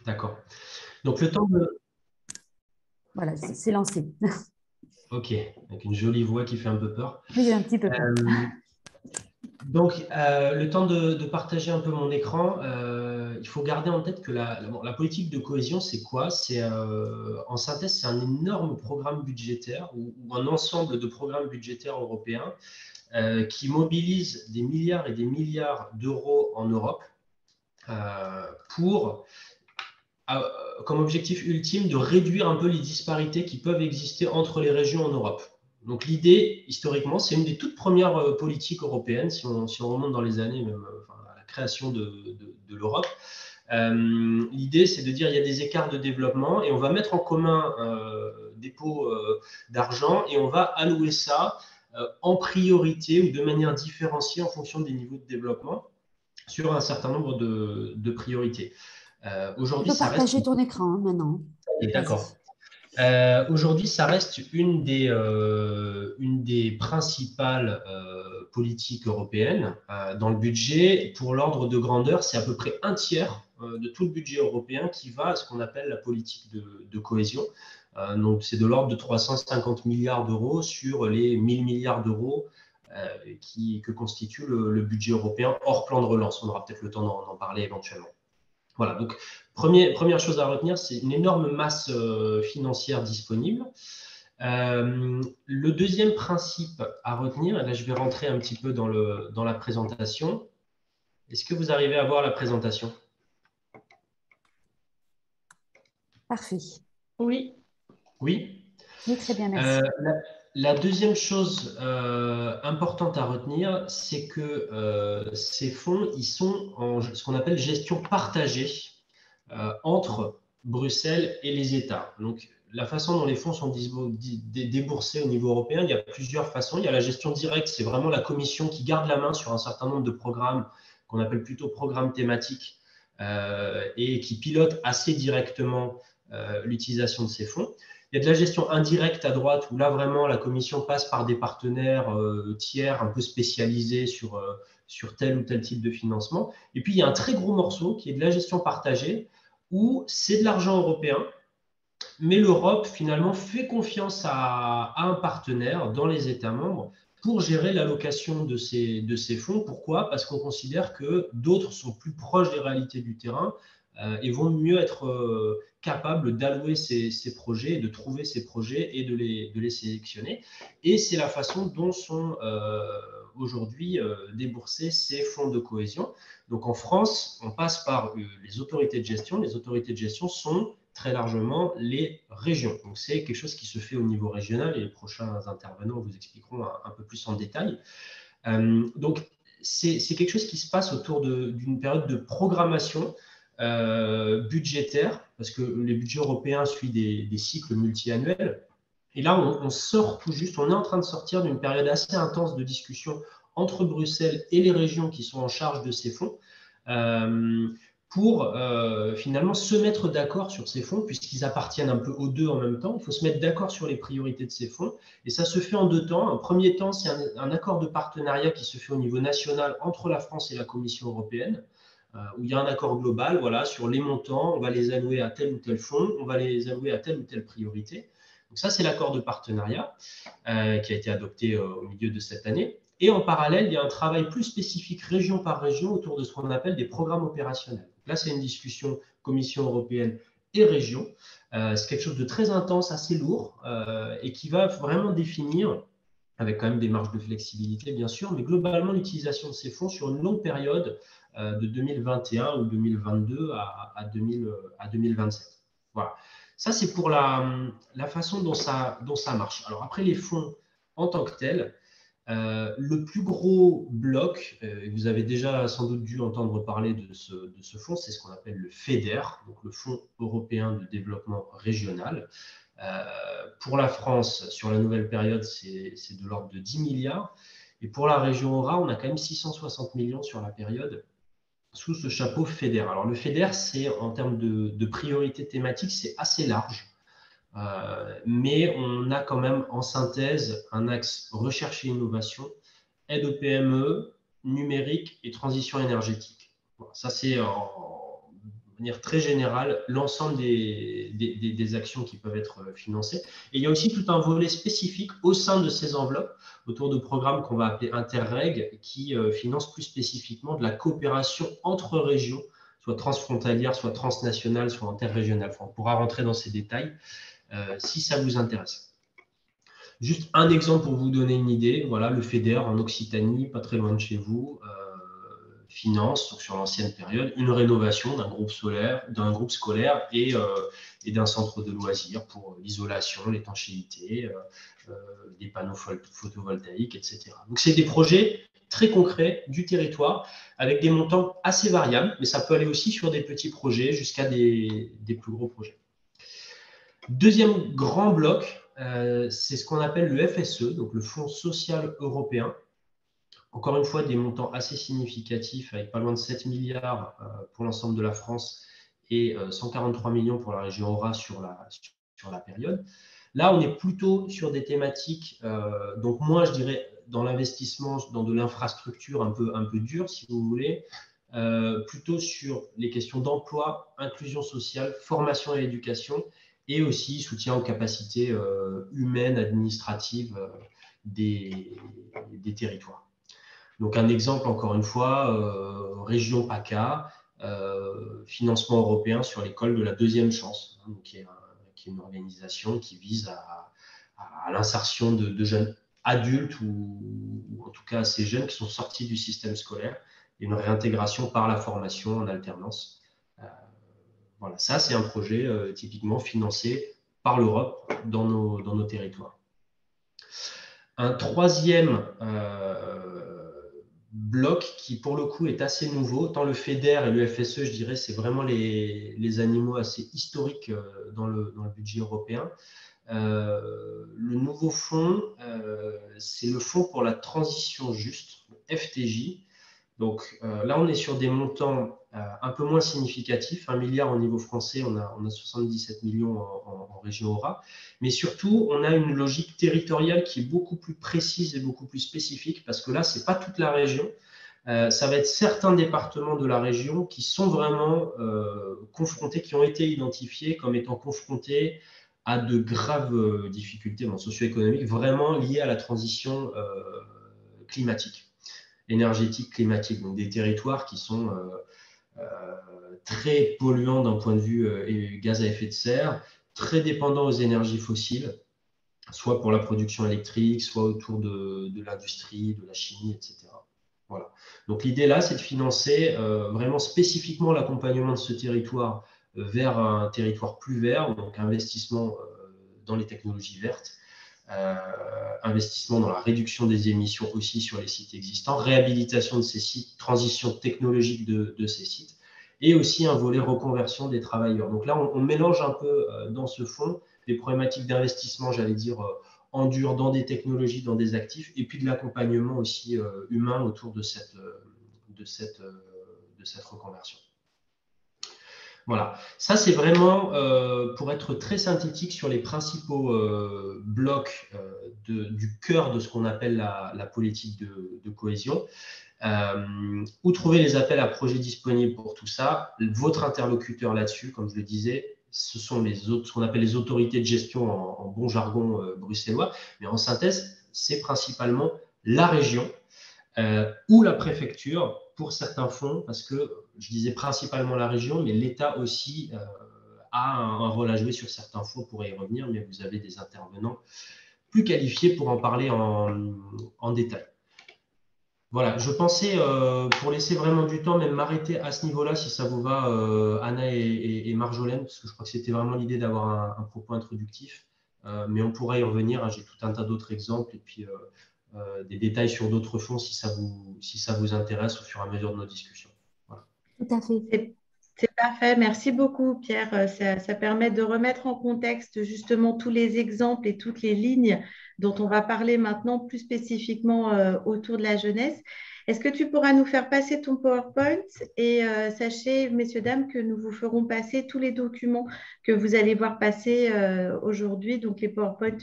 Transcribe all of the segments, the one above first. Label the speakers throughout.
Speaker 1: D'accord. Donc, le temps de…
Speaker 2: Voilà, c'est lancé.
Speaker 1: Ok, avec une jolie voix qui fait un peu peur.
Speaker 2: Oui, un petit peu peur.
Speaker 1: Euh, Donc, le temps de partager un peu mon écran, il faut garder en tête que bon, la politique de cohésion, c'est quoi? C'est, en synthèse, c'est un énorme programme budgétaire ou un ensemble de programmes budgétaires européens qui mobilise des milliards et des milliards d'euros en Europe pour, comme objectif ultime, de réduire un peu les disparités qui peuvent exister entre les régions en Europe. Donc l'idée, historiquement, c'est une des toutes premières politiques européennes, si on remonte dans les années, même enfin, à la création de l'Europe. L'idée, c'est de dire il y a des écarts de développement et on va mettre en commun des pots d'argent et on va allouer ça en priorité ou de manière différenciée en fonction des niveaux de développement sur un certain nombre de priorités.
Speaker 2: Tu
Speaker 1: Aujourd'hui,
Speaker 2: peux
Speaker 1: ça reste…
Speaker 2: partager ton écran hein, maintenant.
Speaker 1: D'accord.
Speaker 2: Vas-y.
Speaker 1: Aujourd'hui, ça reste une des principales politiques européennes. Dans le budget, pour l'ordre de grandeur, c'est à peu près un tiers de tout le budget européen qui va à ce qu'on appelle la politique de cohésion. Donc, c'est de l'ordre de 350 milliards d'euros sur les 1000 milliards d'euros que constitue le budget européen hors plan de relance. On aura peut-être le temps d'en parler éventuellement. Voilà, donc première chose à retenir, c'est une énorme masse financière disponible. Le deuxième principe à retenir, et là je vais rentrer un petit peu dans la présentation. Est-ce que vous arrivez à voir la présentation?
Speaker 2: Parfait.
Speaker 3: Oui.
Speaker 1: Oui.
Speaker 2: Oui, très bien,
Speaker 1: Euh,
Speaker 2: merci.
Speaker 1: la, la deuxième chose importante à retenir, c'est que ces fonds, ils sont en ce qu'on appelle gestion partagée entre Bruxelles et les États. Donc, la façon dont les fonds sont déboursés au niveau européen, il y a plusieurs façons. Il y a la gestion directe, c'est vraiment la Commission qui garde la main sur un certain nombre de programmes qu'on appelle plutôt programmes thématiques et qui pilote assez directement l'utilisation de ces fonds. Il y a de la gestion indirecte à droite où là vraiment la Commission passe par des partenaires tiers un peu spécialisés sur tel ou tel type de financement. Et puis il y a un très gros morceau qui est de la gestion partagée où c'est de l'argent européen, mais l'Europe finalement fait confiance à un partenaire dans les États membres pour gérer l'allocation de ces fonds. Pourquoi? Parce qu'on considère que d'autres sont plus proches des réalités du terrain et vont mieux être capables d'allouer ces projets, de trouver ces projets et de les sélectionner. Et c'est la façon dont sont aujourd'hui déboursés ces fonds de cohésion. Donc en France, on passe par les autorités de gestion. Les autorités de gestion sont très largement les régions. Donc c'est quelque chose qui se fait au niveau régional et les prochains intervenants vous expliqueront un peu plus en détail. Donc c'est quelque chose qui se passe autour d'une période de programmation budgétaire, parce que les budgets européens suivent des cycles multi-annuels. Et là, on sort tout juste, on est en train de sortir d'une période assez intense de discussion entre Bruxelles et les régions qui sont en charge de ces fonds. Pour finalement se mettre d'accord sur ces fonds, puisqu'ils appartiennent un peu aux deux en même temps. Il faut se mettre d'accord sur les priorités de ces fonds. Et ça se fait en deux temps. Un premier temps, c'est un accord de partenariat qui se fait au niveau national entre la France et la Commission européenne, où il y a un accord global voilà, sur les montants. On va les allouer à tel ou tel fonds, on va les allouer à telle ou telle priorité. Donc ça, c'est l'accord de partenariat qui a été adopté au milieu de cette année. Et en parallèle, il y a un travail plus spécifique région par région autour de ce qu'on appelle des programmes opérationnels. Là, c'est une discussion Commission européenne et région. C'est quelque chose de très intense, assez lourd, et qui va vraiment définir, avec quand même des marges de flexibilité, bien sûr, mais globalement l'utilisation de ces fonds sur une longue période de 2021 ou 2022 à 2027. Voilà. Ça, c'est pour la façon dont ça marche. Alors après, les fonds en tant que tels, le plus gros bloc, vous avez déjà sans doute dû entendre parler de ce fonds, c'est ce qu'on appelle le FEDER, donc le Fonds européen de développement régional. Pour la France, sur la nouvelle période, c'est de l'ordre de 10 milliards. Et pour la région Aura, on a quand même 660 millions sur la période sous ce chapeau FEDER. Alors le FEDER, c'est en termes de priorité thématique, c'est assez large. Mais on a quand même en synthèse un axe recherche et innovation, aide aux PME, numérique et transition énergétique. Voilà, ça, c'est manière très générale l'ensemble des actions qui peuvent être financées. Et il y a aussi tout un volet spécifique au sein de ces enveloppes autour de programmes qu'on va appeler Interreg qui financent plus spécifiquement de la coopération entre régions, soit transfrontalière, soit transnationale, soit interrégionale. Enfin, on pourra rentrer dans ces détails si ça vous intéresse. Juste un exemple pour vous donner une idée. Voilà, le FEDER en Occitanie, pas très loin de chez vous, finance, donc sur l'ancienne période, une rénovation d'un groupe scolaire et d'un centre de loisirs pour l'isolation, l'étanchéité, des panneaux photovoltaïques, etc. Donc, c'est des projets très concrets du territoire avec des montants assez variables, mais ça peut aller aussi sur des petits projets jusqu'à des plus gros projets. Deuxième grand bloc, c'est ce qu'on appelle le FSE, donc le Fonds social européen. Encore une fois, des montants assez significatifs, avec pas loin de 7 milliards pour l'ensemble de la France et 143 millions pour la région Aura sur la période. Là, on est plutôt sur des thématiques, donc moi, je dirais, dans l'investissement, dans de l'infrastructure un peu dure, si vous voulez, plutôt sur les questions d'emploi, inclusion sociale, formation et éducation, et aussi soutien aux capacités humaines, administratives des territoires. Donc un exemple, encore une fois, région PACA, financement européen sur l'école de la deuxième chance, hein, qui est une organisation qui vise à l'insertion de jeunes adultes ou en tout cas ces jeunes qui sont sortis du système scolaire et une réintégration par la formation en alternance. Voilà, ça c'est un projet typiquement financé par l'Europe dans nos territoires. Un troisième bloc qui, pour le coup, est assez nouveau. Tant le FEDER et le FSE, je dirais, c'est vraiment les animaux assez historiques dans le budget européen. Le nouveau fonds, c'est le Fonds pour la transition juste, le FTJ. Donc là, on est sur des montants un peu moins significatifs. 1 milliard au niveau français, on a 77 millions en région Aura. Mais surtout, on a une logique territoriale qui est beaucoup plus précise et beaucoup plus spécifique parce que là, ce n'est pas toute la région. Ça va être certains départements de la région qui sont vraiment confrontés, qui ont été identifiés comme étant confrontés à de graves difficultés socio-économiques vraiment liées à la transition climatique. Énergétique, climatique, donc des territoires qui sont très polluants d'un point de vue gaz à effet de serre, très dépendants aux énergies fossiles, soit pour la production électrique, soit autour de l'industrie, de la chimie, etc. Voilà. Donc l'idée là, c'est de financer vraiment spécifiquement l'accompagnement de ce territoire vers un territoire plus vert, donc investissement dans les technologies vertes, investissement dans la réduction des émissions aussi sur les sites existants, réhabilitation de ces sites, transition technologique de ces sites, et aussi un volet reconversion des travailleurs. Donc là, on mélange un peu dans ce fonds des problématiques d'investissement, j'allais dire, en dur, dans des technologies, dans des actifs, et puis de l'accompagnement aussi humain autour de cette reconversion. Voilà, ça c'est vraiment pour être très synthétique sur les principaux blocs du cœur de ce qu'on appelle la politique de cohésion. Où trouver les appels à projets disponibles pour tout ça? Votre interlocuteur là-dessus, comme je le disais, ce sont ce qu'on appelle les autorités de gestion en bon jargon bruxellois, mais en synthèse, c'est principalement la région ou la préfecture pour certains fonds, parce que je disais principalement la région, mais l'État aussi a un rôle à jouer sur certains fonds, on pourrait y revenir, mais vous avez des intervenants plus qualifiés pour en parler en détail. Voilà, je pensais, pour laisser vraiment du temps, même m'arrêter à ce niveau-là, si ça vous va, Anna et Marjolaine, parce que je crois que c'était vraiment l'idée d'avoir un propos introductif, mais on pourrait y revenir, hein, j'ai tout un tas d'autres exemples, et puis des détails sur d'autres fonds si ça vous intéresse au fur et à mesure de nos discussions. Voilà.
Speaker 2: Tout à fait.
Speaker 3: C'est parfait. Merci beaucoup, Pierre. Ça permet de remettre en contexte justement tous les exemples et toutes les lignes dont on va parler maintenant plus spécifiquement autour de la jeunesse. Est-ce que tu pourras nous faire passer ton PowerPoint? Et sachez, messieurs, dames, que nous vous ferons passer tous les documents que vous allez voir passer aujourd'hui, donc les PowerPoint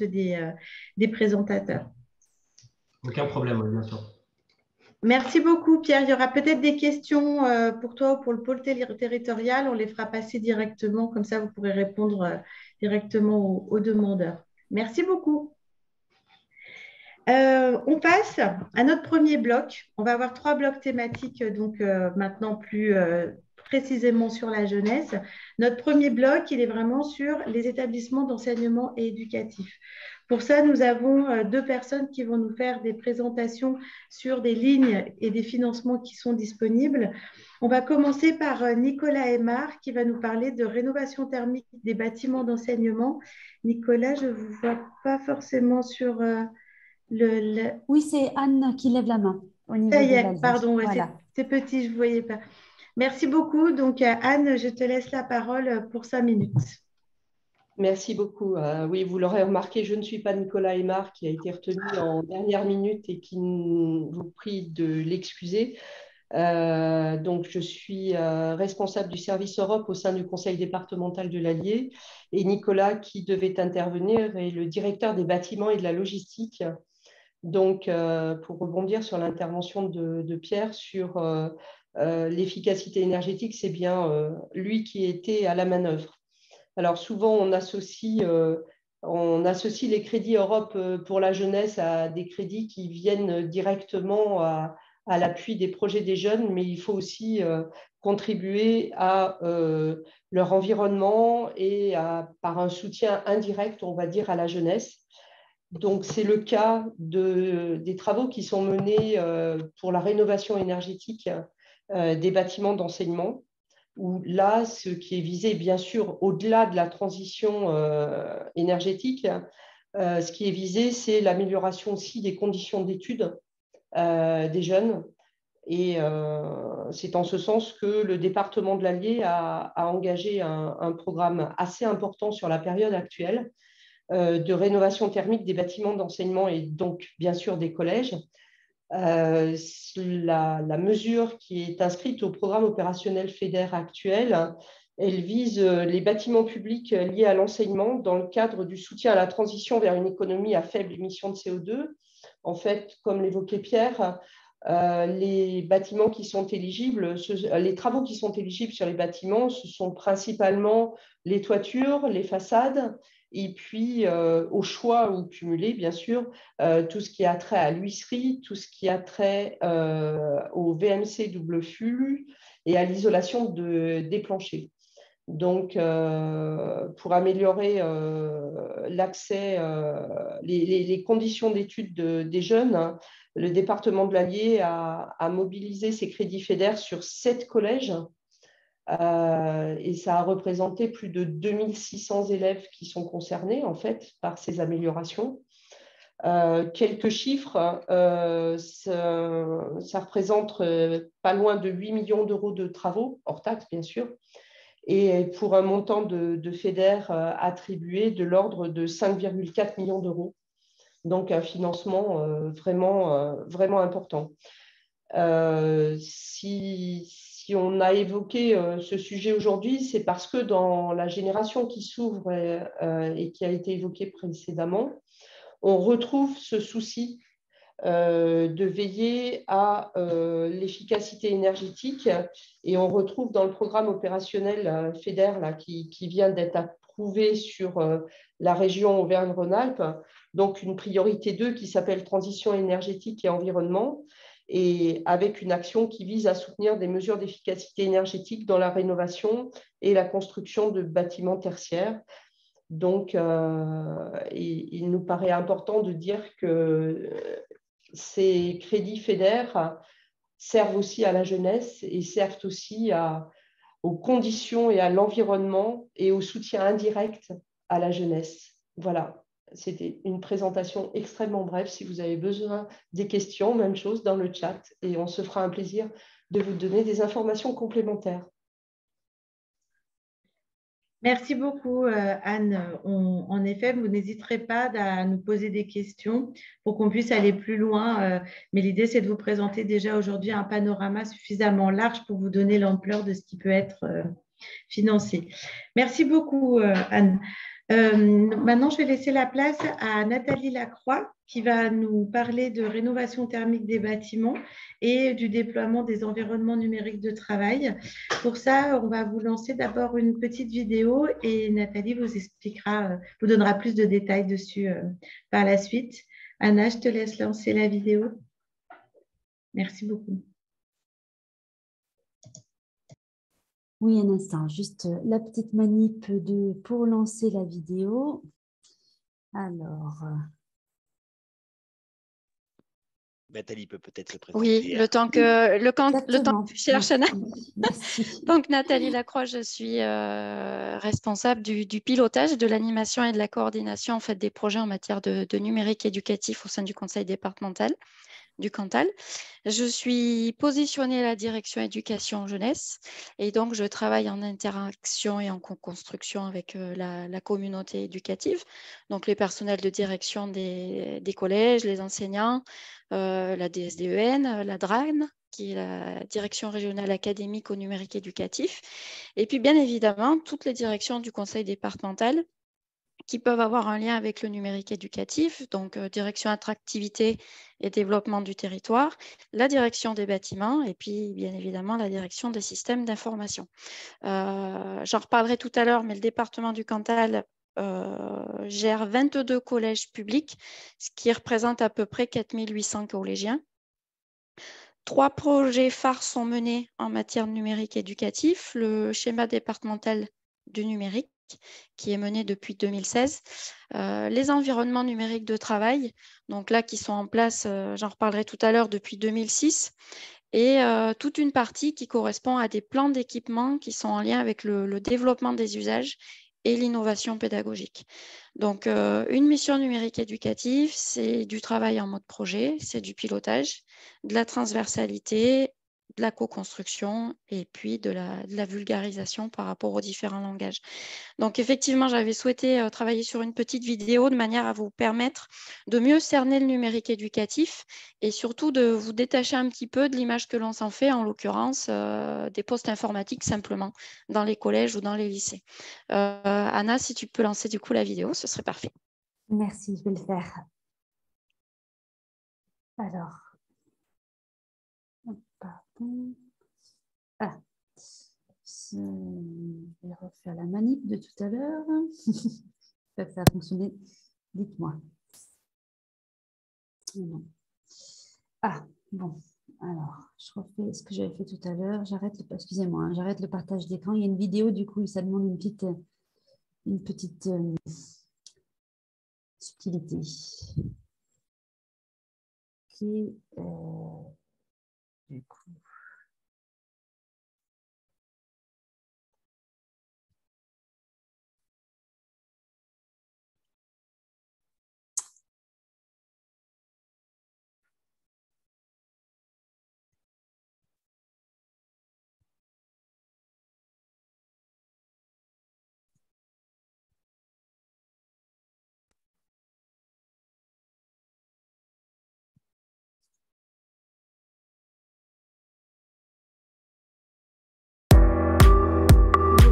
Speaker 3: des présentateurs.
Speaker 1: Aucun problème, bien sûr.
Speaker 3: Merci beaucoup, Pierre. Il y aura peut-être des questions pour toi ou pour le pôle territorial. On les fera passer directement, comme ça vous pourrez répondre directement aux demandeurs. Merci beaucoup. On passe à notre premier bloc. On va avoir 3 blocs thématiques, donc maintenant plus précisément sur la jeunesse. Notre premier bloc, il est vraiment sur les établissements d'enseignement et éducatif. Pour ça, nous avons 2 personnes qui vont nous faire des présentations sur des lignes et des financements qui sont disponibles. On va commencer par Nicolas Aymar qui va nous parler de rénovation thermique des bâtiments d'enseignement. Nicolas, je ne vous vois pas forcément sur…
Speaker 2: Oui, c'est Anne qui lève la main au
Speaker 3: Ça
Speaker 2: niveau
Speaker 3: y
Speaker 2: de
Speaker 3: est,
Speaker 2: la ligne.
Speaker 3: pardon, ouais,
Speaker 2: Voilà.
Speaker 3: c'est petit, je ne voyais pas. Merci beaucoup. Donc, Anne, je te laisse la parole pour 5 minutes.
Speaker 4: Merci beaucoup. Oui, vous l'aurez remarqué, je ne suis pas Nicolas Aymar qui a été retenu en dernière minute et qui vous prie de l'excuser. Donc, je suis responsable du service Europe au sein du conseil départemental de l'Allier et Nicolas, qui devait intervenir, est le directeur des bâtiments et de la logistique. Donc, pour rebondir sur l'intervention de Pierre sur l'efficacité énergétique, c'est bien lui qui était à la manœuvre. Alors, souvent, on associe les crédits Europe pour la jeunesse à des crédits qui viennent directement à l'appui des projets des jeunes, mais il faut aussi contribuer à leur environnement et par un soutien indirect, on va dire, à la jeunesse. Donc, c'est le cas des travaux qui sont menés pour la rénovation énergétique des bâtiments d'enseignement, où là, ce qui est visé, bien sûr, au-delà de la transition énergétique, ce qui est visé, c'est l'amélioration aussi des conditions d'études des jeunes. Et c'est en ce sens que le département de l'Allier a engagé un programme assez important sur la période actuelle de rénovation thermique des bâtiments d'enseignement et donc, bien sûr, des collèges. La mesure qui est inscrite au programme opérationnel FEDER actuel, elle vise les bâtiments publics liés à l'enseignement dans le cadre du soutien à la transition vers une économie à faible émission de CO2. En fait, comme l'évoquait Pierre, les bâtiments qui sont éligibles, les travaux qui sont éligibles sur les bâtiments, ce sont principalement les toitures, les façades, et puis au choix ou cumulé, bien sûr, tout ce qui a trait à l'huisserie, tout ce qui a trait au VMC double flux et à l'isolation des planchers. Donc, pour améliorer l'accès, les conditions d'études des jeunes, hein, le département de l'Allier a mobilisé ses crédits FEDER sur 7 collèges et ça a représenté plus de 2600 élèves qui sont concernés en fait par ces améliorations. Quelques chiffres, ça représente pas loin de 8 millions d'euros de travaux, hors taxes bien sûr, et pour un montant de FEDER attribué de l'ordre de 5,4 millions d'euros. Donc, un financement vraiment important. Si on a évoqué ce sujet aujourd'hui, c'est parce que dans la génération qui s'ouvre et qui a été évoquée précédemment, on retrouve ce souci de veiller à l'efficacité énergétique et on retrouve dans le programme opérationnel FEDER là, qui vient d'être approuvé sur la région Auvergne-Rhône-Alpes, donc une priorité 2 qui s'appelle transition énergétique et environnement, et avec une action qui vise à soutenir des mesures d'efficacité énergétique dans la rénovation et la construction de bâtiments tertiaires. Donc, il nous paraît important de dire que ces crédits FEDER servent aussi à la jeunesse et servent aussi aux conditions et à l'environnement et au soutien indirect à la jeunesse. Voilà, c'était une présentation extrêmement brève. Si vous avez besoin des questions, même chose dans le chat et on se fera un plaisir de vous donner des informations complémentaires.
Speaker 3: Merci beaucoup, Anne. En effet, vous n'hésiterez pas à nous poser des questions pour qu'on puisse aller plus loin. Mais l'idée, c'est de vous présenter déjà aujourd'hui un panorama suffisamment large pour vous donner l'ampleur de ce qui peut être financé. Merci beaucoup, Anne. Maintenant, je vais laisser la place à Nathalie Lacroix qui va nous parler de rénovation thermique des bâtiments et du déploiement des environnements numériques de travail. Pour ça, on va vous lancer d'abord une petite vidéo et Nathalie vous expliquera, vous donnera plus de détails dessus par la suite. Anna, je te laisse lancer la vidéo. Merci beaucoup.
Speaker 2: Oui, un instant, juste la petite manip pour lancer la vidéo. Alors,
Speaker 5: Nathalie peut peut-être se
Speaker 6: Oui,
Speaker 5: présenter.
Speaker 6: le temps que
Speaker 2: exactement.
Speaker 6: tu cherches, Anna.
Speaker 2: Merci.
Speaker 6: Donc, Nathalie Lacroix, je suis responsable du pilotage, de l'animation et de la coordination en fait, des projets en matière de numérique éducatif au sein du conseil départemental du Cantal. Je suis positionnée à la direction éducation jeunesse et donc je travaille en interaction et en co-construction avec la communauté éducative, donc les personnels de direction des collèges, les enseignants, la DSDEN, la DRAN, qui est la direction régionale académique au numérique éducatif, et puis bien évidemment toutes les directions du conseil départemental qui peuvent avoir un lien avec le numérique éducatif, donc direction attractivité et développement du territoire, la direction des bâtiments et puis bien évidemment la direction des systèmes d'information. J'en reparlerai tout à l'heure, mais le département du Cantal gère 22 collèges publics, ce qui représente à peu près 4800 collégiens. 3 projets phares sont menés en matière de numérique éducatif. Le schéma départemental du numérique, qui est mené depuis 2016. Les environnements numériques de travail, donc là, qui sont en place, j'en reparlerai tout à l'heure, depuis 2006. Et toute une partie qui correspond à des plans d'équipement qui sont en lien avec le développement des usages et l'innovation pédagogique. Donc, une mission numérique éducative, c'est du travail en mode projet, c'est du pilotage, de la transversalité, de la co-construction et puis de la vulgarisation par rapport aux différents langages. Donc, effectivement, j'avais souhaité travailler sur une petite vidéo de manière à vous permettre de mieux cerner le numérique éducatif et surtout de vous détacher un petit peu de l'image que l'on s'en fait, en l'occurrence des postes informatiques simplement dans les collèges ou dans les lycées. Anna, si tu peux lancer du coup la vidéo, ce serait parfait.
Speaker 2: Merci, je vais le faire. Alors, pardon. Ah, je vais refaire la manip de tout à l'heure. J'espère que ça a fonctionné. Dites-moi. Non. Ah, bon. Alors, je refais ce que j'avais fait tout à l'heure. Excusez-moi, hein, j'arrête le partage d'écran. Il y a une vidéo, du coup, ça demande une petite subtilité. Qui, du coup,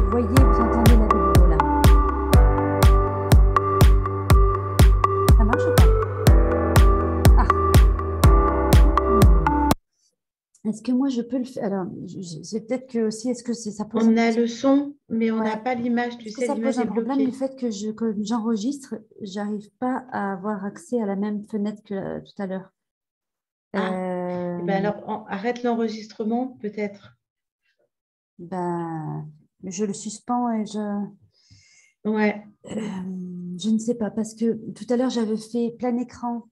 Speaker 2: vous voyez, vous entendez la vidéo là. Ça marche ou pas? Ah. Est-ce que moi je peux le faire? Alors, c'est peut-être que aussi, est-ce que ça pose
Speaker 3: On a le son, mais on n'a
Speaker 2: Ouais.
Speaker 3: pas l'image. Tu
Speaker 2: Est-ce que
Speaker 3: sais,
Speaker 2: ça pose
Speaker 3: l'image
Speaker 2: un
Speaker 3: est
Speaker 2: problème du
Speaker 3: bloquée.
Speaker 2: fait que j'enregistre, j'arrive pas à avoir accès à la même fenêtre que tout à l'heure.
Speaker 3: Ah, eh ben alors arrête l'enregistrement, peut-être.
Speaker 2: Ben, je le suspends et
Speaker 3: Ouais.
Speaker 2: je ne sais pas, parce que tout à l'heure, j'avais fait plein écran.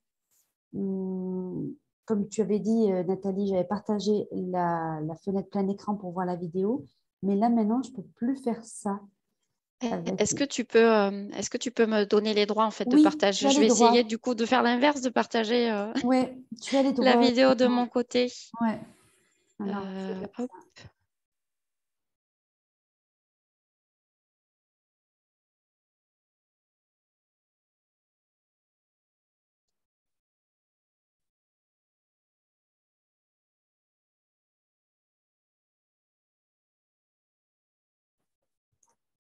Speaker 2: Comme tu avais dit, Nathalie, j'avais partagé la fenêtre plein écran pour voir la vidéo. Mais là, maintenant, je ne peux plus faire ça.
Speaker 6: Est-ce que tu peux me donner les droits en fait de
Speaker 2: Oui,
Speaker 6: partage?
Speaker 2: tu as
Speaker 6: Je
Speaker 2: les
Speaker 6: vais essayer
Speaker 2: droits.
Speaker 6: du coup de faire l'inverse, de partager
Speaker 2: Oui, tu as les
Speaker 6: la
Speaker 2: droits.
Speaker 6: vidéo de mon côté.
Speaker 2: Ouais. Alors, je vais faire
Speaker 6: Hop.
Speaker 2: ça.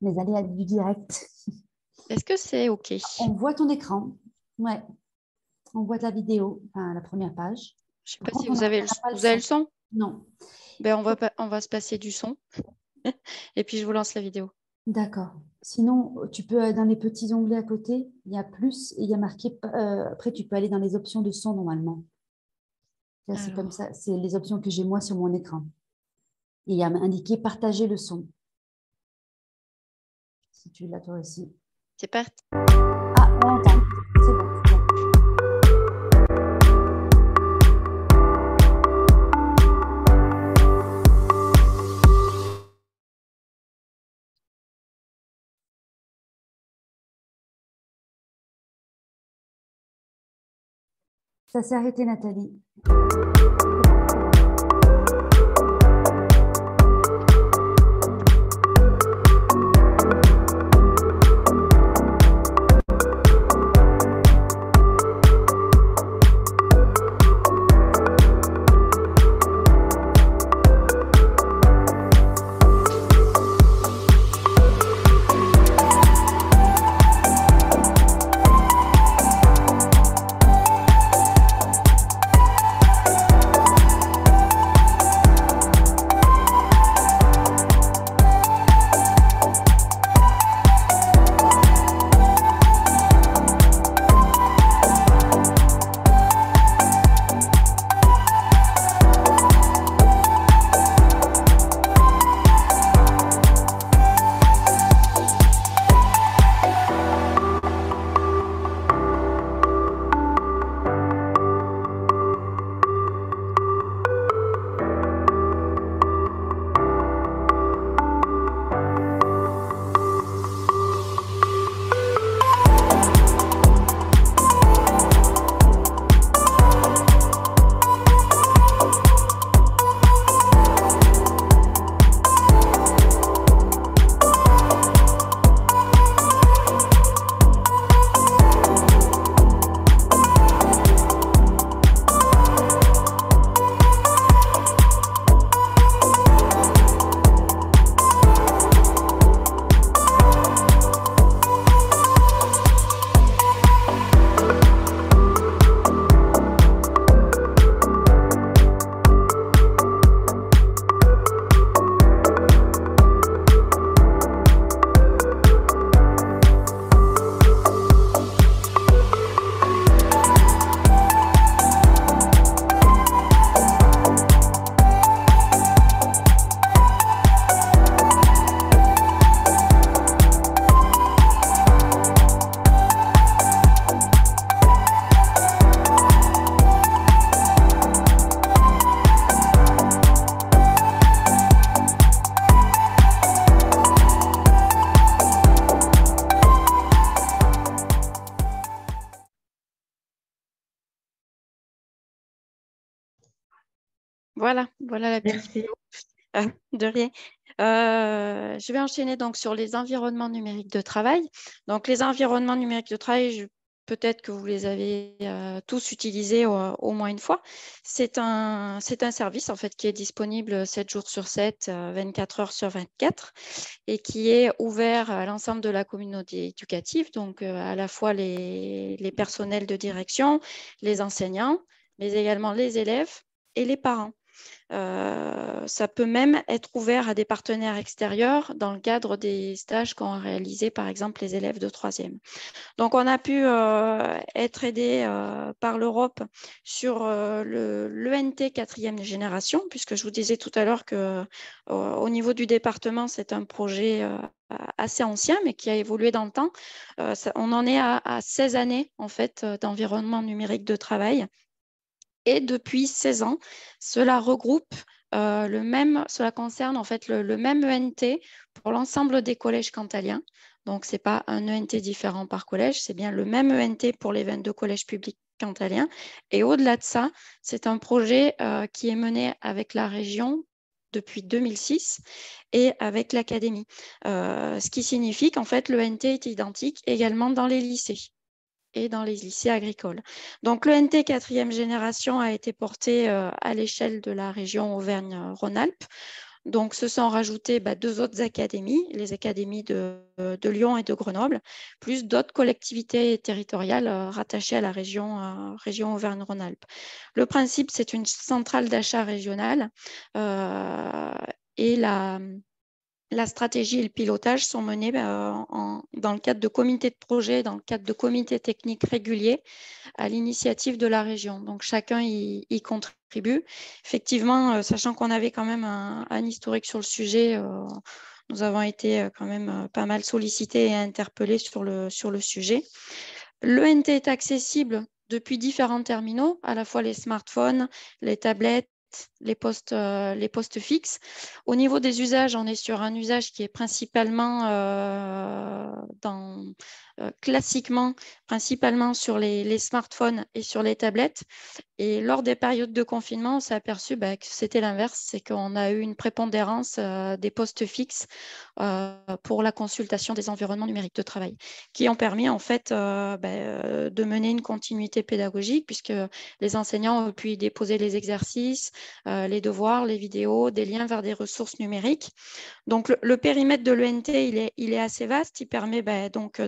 Speaker 2: Les aléas du direct.
Speaker 6: Est-ce que c'est OK?
Speaker 2: On voit ton écran. Ouais. On voit la vidéo, enfin, la première page.
Speaker 6: Je ne sais pas
Speaker 2: Par
Speaker 6: si
Speaker 2: contre,
Speaker 6: vous avez le son.
Speaker 2: Non.
Speaker 6: Ben, on va se passer du son. Et puis, je vous lance la vidéo.
Speaker 2: D'accord. Sinon, tu peux, dans les petits onglets à côté, il y a plus et il y a marqué. Après, tu peux aller dans les options de son normalement. Là, c'est comme ça. C'est les options que j'ai moi sur mon écran. Et il y a indiqué partager le son. Si tu l'as toi aussi.
Speaker 6: C'est parti.
Speaker 2: Ah, on entend. C'est bon. Ça s'est arrêté, Nathalie.
Speaker 6: Voilà la petite
Speaker 3: Merci.
Speaker 6: vidéo. De rien. Je vais enchaîner donc sur les environnements numériques de travail. Donc, les environnements numériques de travail, peut-être que vous les avez tous utilisés au moins une fois. C'est un service en fait qui est disponible 7 jours sur 7, 24 heures sur 24 et qui est ouvert à l'ensemble de la communauté éducative, donc à la fois les personnels de direction, les enseignants, mais également les élèves et les parents. Ça peut même être ouvert à des partenaires extérieurs dans le cadre des stages qu'ont réalisé par exemple les élèves de 3e. Donc on a pu être aidé par l'Europe sur l'ENT 4e génération, puisque je vous disais tout à l'heure qu'au niveau du département, c'est un projet assez ancien, mais qui a évolué dans le temps. On en est à 16 années en fait d'environnement numérique de travail. Et depuis 16 ans, cela regroupe cela concerne en fait le même ENT pour l'ensemble des collèges cantaliens. Donc, ce n'est pas un ENT différent par collège, c'est bien le même ENT pour les 22 collèges publics cantaliens. Et au-delà de ça, c'est un projet qui est mené avec la région depuis 2006 et avec l'académie. Ce qui signifie qu'en fait, l'ENT est identique également dans les lycées et dans les lycées agricoles. Donc, l'ENT 4e génération a été porté à l'échelle de la région Auvergne-Rhône-Alpes. Donc, se sont rajoutées 2 autres académies, les académies de Lyon et de Grenoble, plus d'autres collectivités territoriales rattachées à la région Auvergne-Rhône-Alpes. Le principe, c'est une centrale d'achat régionale et la stratégie et le pilotage sont menés dans le cadre de comités de projet, dans le cadre de comités techniques réguliers à l'initiative de la région. Donc, chacun y contribue. Effectivement, sachant qu'on avait quand même un historique sur le sujet, nous avons été quand même pas mal sollicités et interpellés sur le sujet. L'ENT est accessible depuis différents terminaux, à la fois les smartphones, les tablettes, les postes fixes. Au niveau des usages, on est sur un usage qui est principalement classiquement principalement sur les smartphones et sur les tablettes. Et lors des périodes de confinement, on s'est aperçu que c'était l'inverse, c'est qu'on a eu une prépondérance des postes fixes pour la consultation des environnements numériques de travail, qui ont permis en fait de mener une continuité pédagogique, puisque les enseignants ont pu y déposer les exercices, les devoirs, les vidéos, des liens vers des ressources numériques. Donc, le périmètre de l'ENT, il est assez vaste. Il permet donc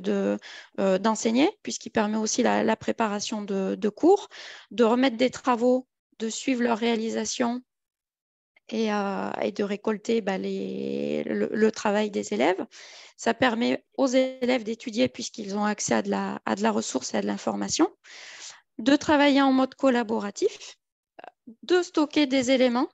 Speaker 6: d'enseigner, puisqu'il permet aussi la préparation de cours, de remettre des travaux, de suivre leur réalisation et de récolter le travail des élèves. Ça permet aux élèves d'étudier, puisqu'ils ont accès à de la ressource et à de l'information, de travailler en mode collaboratif, de stocker des éléments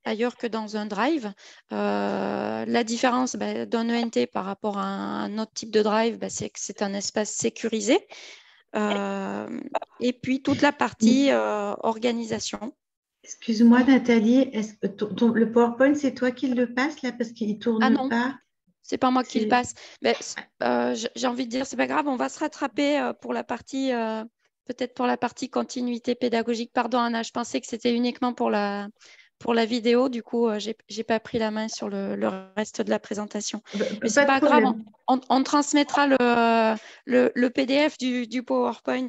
Speaker 6: ailleurs que dans un drive. La différence d'un ENT par rapport à un autre type de drive, c'est que c'est un espace sécurisé. Et puis toute la partie organisation.
Speaker 3: Excuse-moi Nathalie, le PowerPoint, c'est toi qui le passe là parce qu'il ne tourne pas?
Speaker 6: C'est pas moi qui le passe. J'ai envie de dire, c'est pas grave, on va se rattraper pour la partie, peut-être pour la partie continuité pédagogique. Pardon Anna, je pensais que c'était uniquement pour la vidéo, du coup, j'ai pas pris la main sur le reste de la présentation. Mais c'est pas grave, on transmettra le PDF du PowerPoint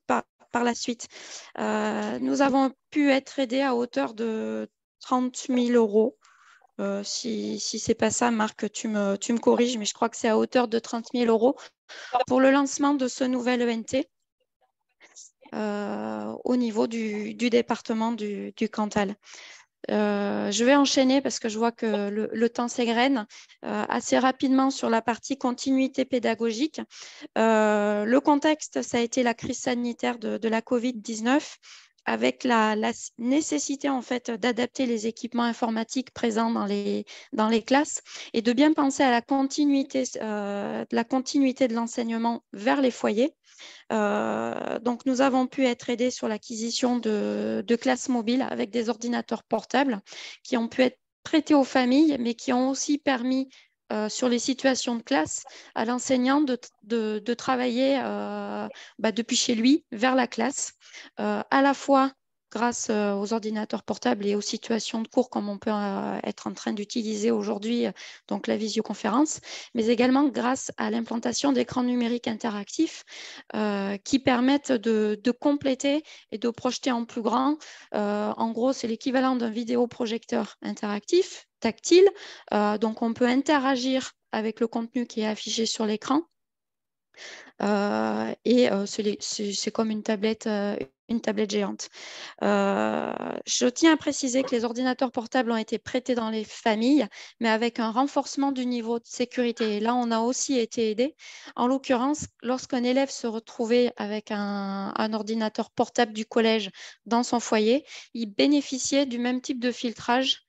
Speaker 6: par la suite. Nous avons pu être aidés à hauteur de 30 000 €. Si c'est pas ça, Marc, tu me corriges, mais je crois que c'est à hauteur de 30 000 € pour le lancement de ce nouvel ENT au niveau du département du Cantal. Je vais enchaîner parce que je vois que le temps s'égrène assez rapidement sur la partie continuité pédagogique. Le contexte, ça a été la crise sanitaire de la Covid-19, avec la nécessité en fait d'adapter les équipements informatiques présents dans les classes et de bien penser à la continuité de l'enseignement vers les foyers. Donc, nous avons pu être aidés sur l'acquisition de classes mobiles avec des ordinateurs portables qui ont pu être prêtés aux familles, mais qui ont aussi permis, sur les situations de classe, à l'enseignant de travailler depuis chez lui vers la classe, à la fois grâce aux ordinateurs portables et aux situations de cours comme on peut être en train d'utiliser aujourd'hui, donc la visioconférence, mais également grâce à l'implantation d'écrans numériques interactifs qui permettent de compléter et de projeter en plus grand. En gros, c'est l'équivalent d'un vidéoprojecteur interactif, tactile. Donc, on peut interagir avec le contenu qui est affiché sur l'écran. C'est comme une tablette géante. Je tiens à préciser que les ordinateurs portables ont été prêtés dans les familles, mais avec un renforcement du niveau de sécurité. Et là, on a aussi été aidé. En l'occurrence, lorsqu'un élève se retrouvait avec un ordinateur portable du collège dans son foyer, il bénéficiait du même type de filtrage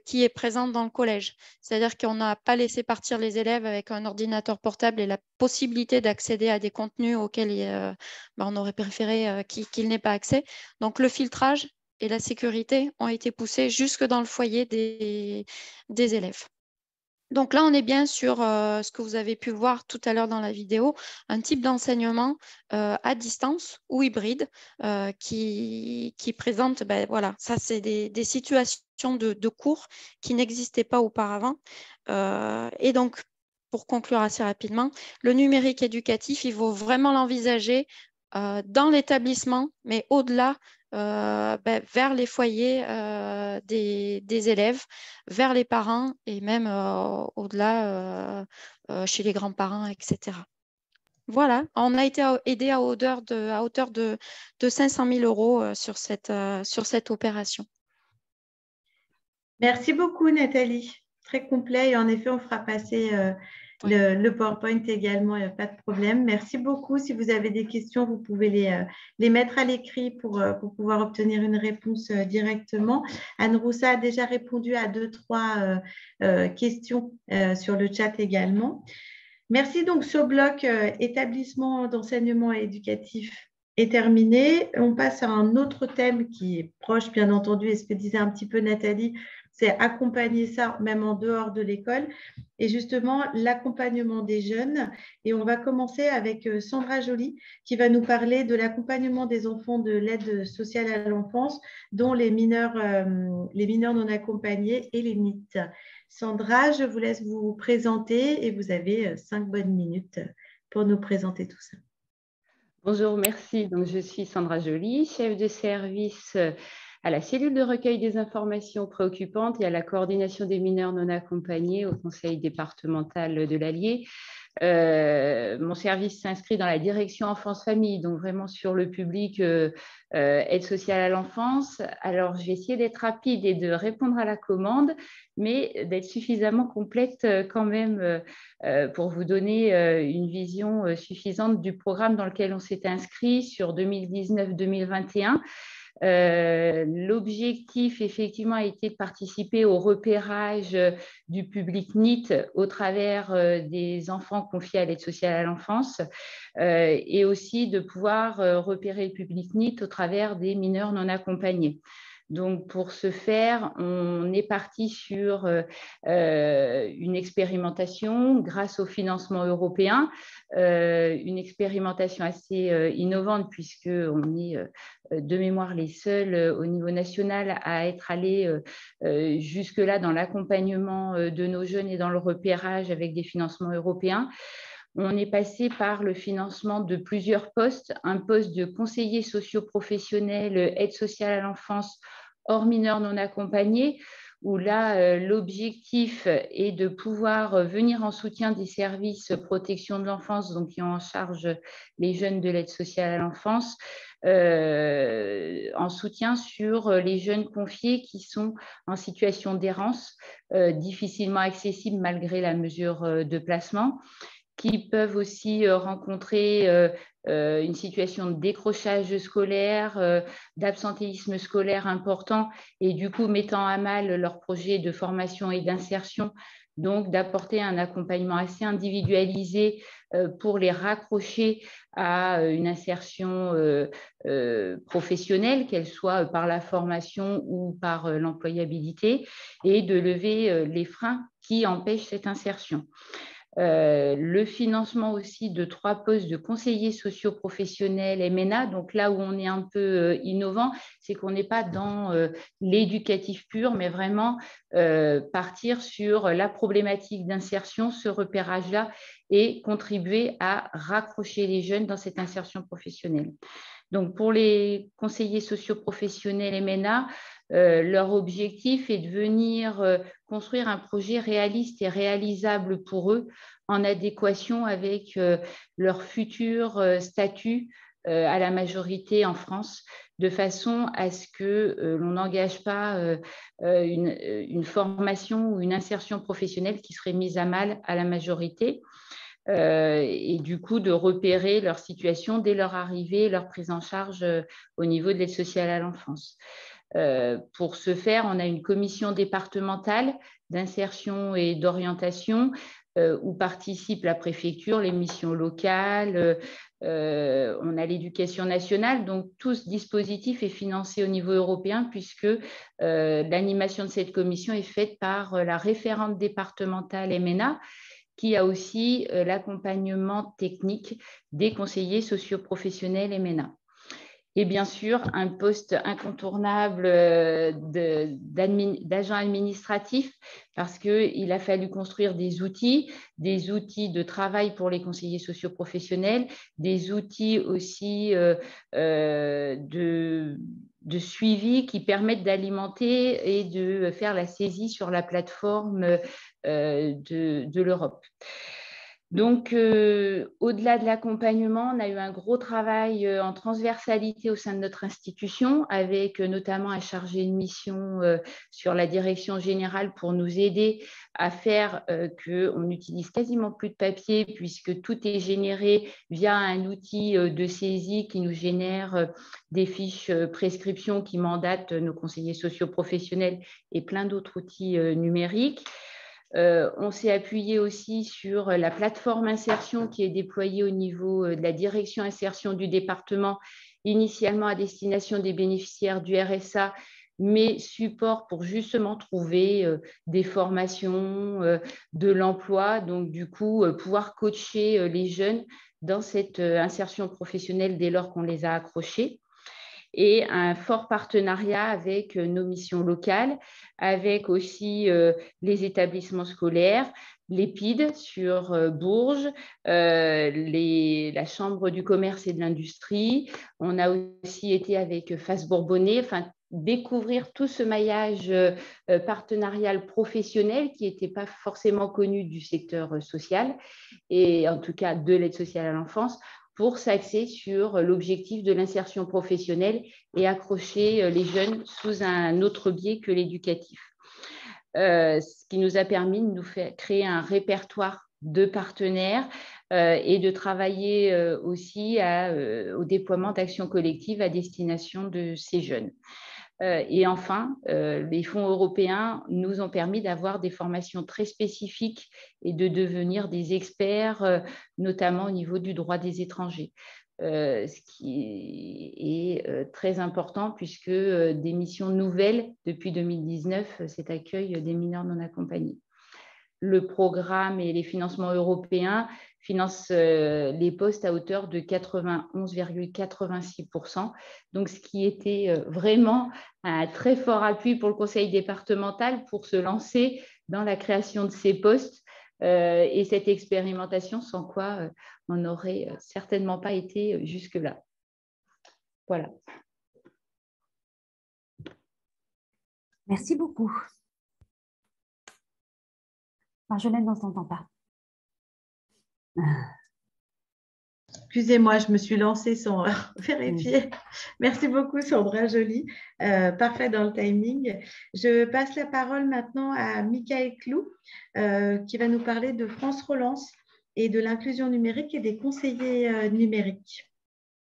Speaker 6: qui est présente dans le collège. C'est-à-dire qu'on n'a pas laissé partir les élèves avec un ordinateur portable et la possibilité d'accéder à des contenus auxquels on aurait préféré qu'ils n'aient pas accès. Donc, le filtrage et la sécurité ont été poussés jusque dans le foyer des élèves. Donc là, on est bien sur ce que vous avez pu voir tout à l'heure dans la vidéo, un type d'enseignement à distance ou hybride qui présente, voilà, ça c'est des situations de cours qui n'existaient pas auparavant. Et donc, pour conclure assez rapidement, le numérique éducatif, il faut vraiment l'envisager dans l'établissement, mais au-delà vers les foyers des élèves, vers les parents et même au-delà chez les grands-parents, etc. Voilà, on a été aidé à hauteur de 500 000 euros sur cette opération.
Speaker 3: Merci beaucoup, Nathalie. Très complet. Et en effet, on fera passer le PowerPoint également. Il n'y a pas de problème. Merci beaucoup. Si vous avez des questions, vous pouvez les mettre à l'écrit pour pouvoir obtenir une réponse directement. Anne Roussa a déjà répondu à 2-3 questions sur le chat également. Merci. Donc, ce bloc établissement d'enseignement éducatif est terminé. On passe à un autre thème qui est proche, bien entendu, et ce que disait un petit peu Nathalie, c'est accompagner ça même en dehors de l'école et justement l'accompagnement des jeunes. Et on va commencer avec Sandra Joly qui va nous parler de l'accompagnement des enfants de l'aide sociale à l'enfance, dont les mineurs non accompagnés et les NIT. Sandra, je vous laisse vous présenter et vous avez 5 bonnes minutes pour nous présenter tout ça.
Speaker 7: Bonjour, merci. Donc, je suis Sandra Joly, chef de service à la cellule de recueil des informations préoccupantes et à la coordination des mineurs non accompagnés au conseil départemental de l'Allier. Mon service s'inscrit dans la direction enfance-famille, donc vraiment sur le public aide sociale à l'enfance. Alors, je vais essayer d'être rapide et de répondre à la commande, mais d'être suffisamment complète quand même pour vous donner une vision suffisante du programme dans lequel on s'est inscrit sur 2019-2021. L'objectif, effectivement, a été de participer au repérage du public NIT au travers des enfants confiés à l'aide sociale à l'enfance et aussi de pouvoir repérer le public NIT au travers des mineurs non accompagnés. Donc, pour ce faire, on est parti sur une expérimentation grâce au financement européen, une expérimentation assez innovante puisqu'on est de mémoire les seuls au niveau national à être allés jusque-là dans l'accompagnement de nos jeunes et dans le repérage avec des financements européens. On est passé par le financement de plusieurs postes, un poste de conseiller socio-professionnel, aide sociale à l'enfance hors mineurs non accompagnés, où là, l'objectif est de pouvoir venir en soutien des services protection de l'enfance, donc qui ont en charge les jeunes de l'aide sociale à l'enfance, en soutien sur les jeunes confiés qui sont en situation d'errance, difficilement accessibles malgré la mesure de placement, qui peuvent aussi rencontrer une situation de décrochage scolaire, d'absentéisme scolaire important et du coup mettant à mal leur projet de formation et d'insertion, donc d'apporter un accompagnement assez individualisé pour les raccrocher à une insertion professionnelle, qu'elle soit par la formation ou par l'employabilité, et de lever les freins qui empêchent cette insertion. Le financement aussi de 3 postes de conseillers socio-professionnels MNA. Donc là où on est un peu innovant, c'est qu'on n'est pas dans l'éducatif pur, mais vraiment partir sur la problématique d'insertion, ce repérage-là, et contribuer à raccrocher les jeunes dans cette insertion professionnelle. Donc pour les conseillers socio-professionnels MNA, leur objectif est de venir construire un projet réaliste et réalisable pour eux en adéquation avec leur futur statut à la majorité en France, de façon à ce que l'on n'engage pas une formation ou une insertion professionnelle qui serait mise à mal à la majorité. Et du coup de repérer leur situation dès leur arrivée, leur prise en charge au niveau de l'aide sociale à l'enfance. Pour ce faire, on a une commission départementale d'insertion et d'orientation où participent la préfecture, les missions locales, on a l'éducation nationale. Donc, tout ce dispositif est financé au niveau européen puisque l'animation de cette commission est faite par la référente départementale MNA, qui a aussi l'accompagnement technique des conseillers socio-professionnels MNA. Et bien sûr, un poste incontournable d'agent administratif parce qu'il a fallu construire des outils de travail pour les conseillers socio-professionnels, des outils aussi de suivi qui permettent d'alimenter et de faire la saisie sur la plateforme de l'Europe. Donc, au-delà de l'accompagnement, on a eu un gros travail en transversalité au sein de notre institution, avec notamment un chargé de mission sur la direction générale pour nous aider à faire qu'on n'utilise quasiment plus de papier, puisque tout est généré via un outil de saisie qui nous génère des fiches prescriptions qui mandatent nos conseillers socio-professionnels et plein d'autres outils numériques. On s'est appuyé aussi sur la plateforme insertion qui est déployée au niveau de la direction insertion du département, initialement à destination des bénéficiaires du RSA, mais support pour justement trouver des formations, de l'emploi, donc du coup pouvoir coacher les jeunes dans cette insertion professionnelle dès lors qu'on les a accrochés. Et un fort partenariat avec nos missions locales, avec aussi les établissements scolaires, l'EPID sur Bourges, la Chambre du commerce et de l'industrie. On a aussi été avec Face Bourbonnais, enfin, découvrir tout ce maillage partenarial professionnel qui n'était pas forcément connu du secteur social, et en tout cas de l'aide sociale à l'enfance, pour s'axer sur l'objectif de l'insertion professionnelle et accrocher les jeunes sous un autre biais que l'éducatif. Ce qui nous a permis de nous créer un répertoire de partenaires et de travailler aussi au déploiement d'actions collectives à destination de ces jeunes. Et enfin, les fonds européens nous ont permis d'avoir des formations très spécifiques et de devenir des experts, notamment au niveau du droit des étrangers, ce qui est très important puisque des missions nouvelles depuis 2019, cet accueil des mineurs non accompagnés. Le programme et les financements européens financent les postes à hauteur de 91,86%. Donc, ce qui était vraiment un très fort appui pour le conseil départemental pour se lancer dans la création de ces postes et cette expérimentation, sans quoi on n'aurait certainement pas été jusque-là. Voilà.
Speaker 2: Merci beaucoup. Marjolaine, on ne t'entend pas.
Speaker 3: Excusez-moi, je me suis lancée sans vérifier. Merci beaucoup, Sandra Joly. Parfait dans le timing. Je passe la parole maintenant à Michael Clou, qui va nous parler de France Relance et de l'inclusion numérique et des conseillers numériques.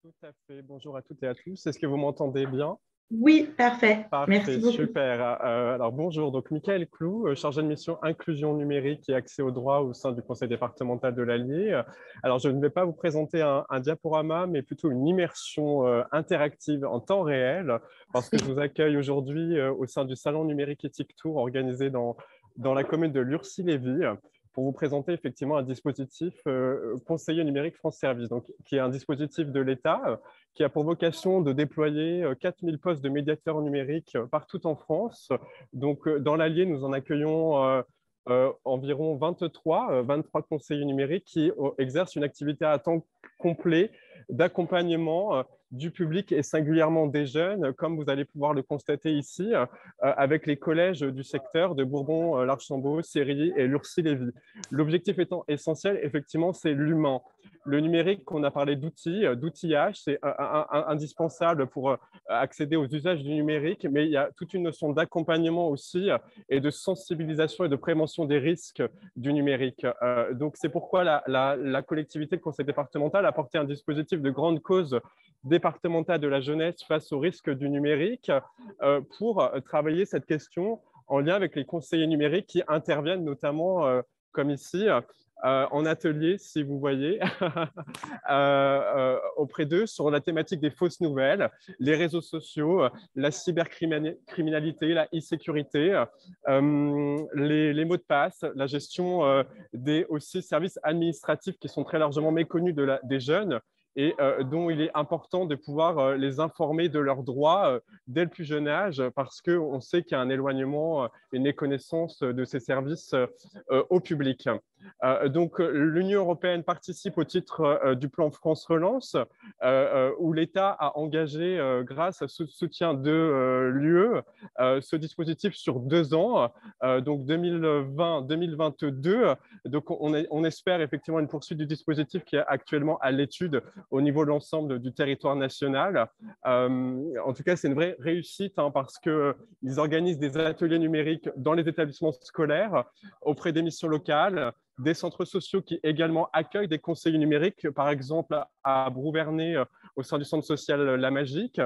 Speaker 8: Tout à fait. Bonjour à toutes et à tous. Est-ce que vous m'entendez bien?
Speaker 3: Oui, parfait.
Speaker 8: Parfait,
Speaker 3: merci beaucoup.
Speaker 8: Super. Alors bonjour, donc Michael Clou, chargé de mission inclusion numérique et accès au droit au sein du conseil départemental de l'Allier. Alors je ne vais pas vous présenter un diaporama, mais plutôt une immersion interactive en temps réel, parce que je vous accueille aujourd'hui au sein du salon numérique Éthique Tour organisé dans la commune de Lurcy-Lévis, pour vous présenter effectivement un dispositif conseiller numérique France Service, donc, qui est un dispositif de l'État qui a pour vocation de déployer 4000 postes de médiateurs numériques partout en France. Donc, dans l'Allier, nous en accueillons environ 23 conseillers numériques qui exercent une activité à temps complet d'accompagnement du public et singulièrement des jeunes, comme vous allez pouvoir le constater ici, avec les collèges du secteur de Bourbon, l'Archambault, Cérilly et Lurcy-Lévis. L'objectif étant essentiel, effectivement, c'est l'humain. Le numérique, on a parlé d'outillage, c'est indispensable pour accéder aux usages du numérique, mais il y a toute une notion d'accompagnement aussi et de sensibilisation et de prévention des risques du numérique. Donc, c'est pourquoi la collectivité, le conseil départemental, a porté un dispositif de grande cause départementale de la jeunesse face au risque du numérique pour travailler cette question en lien avec les conseillers numériques qui interviennent notamment, comme ici, en atelier, si vous voyez, auprès d'eux sur la thématique des fausses nouvelles, les réseaux sociaux, la cybercriminalité, la e-sécurité, les mots de passe, la gestion des aussi services administratifs qui sont très largement méconnus des jeunes, et dont il est important de pouvoir les informer de leurs droits dès le plus jeune âge, parce qu'on sait qu'il y a un éloignement, une méconnaissance de ces services au public. Donc, l'Union européenne participe au titre du plan France Relance, où l'État a engagé, grâce à ce soutien de l'UE, ce dispositif sur 2 ans, donc 2020-2022. Donc, on espère effectivement une poursuite du dispositif qui est actuellement à l'étude au niveau de l'ensemble du territoire national. En tout cas, c'est une vraie réussite parce qu'ils organisent des ateliers numériques dans les établissements scolaires auprès des missions locales, des centres sociaux qui également accueillent des conseillers numériques, par exemple à Brouvernet, au sein du centre social La Magique,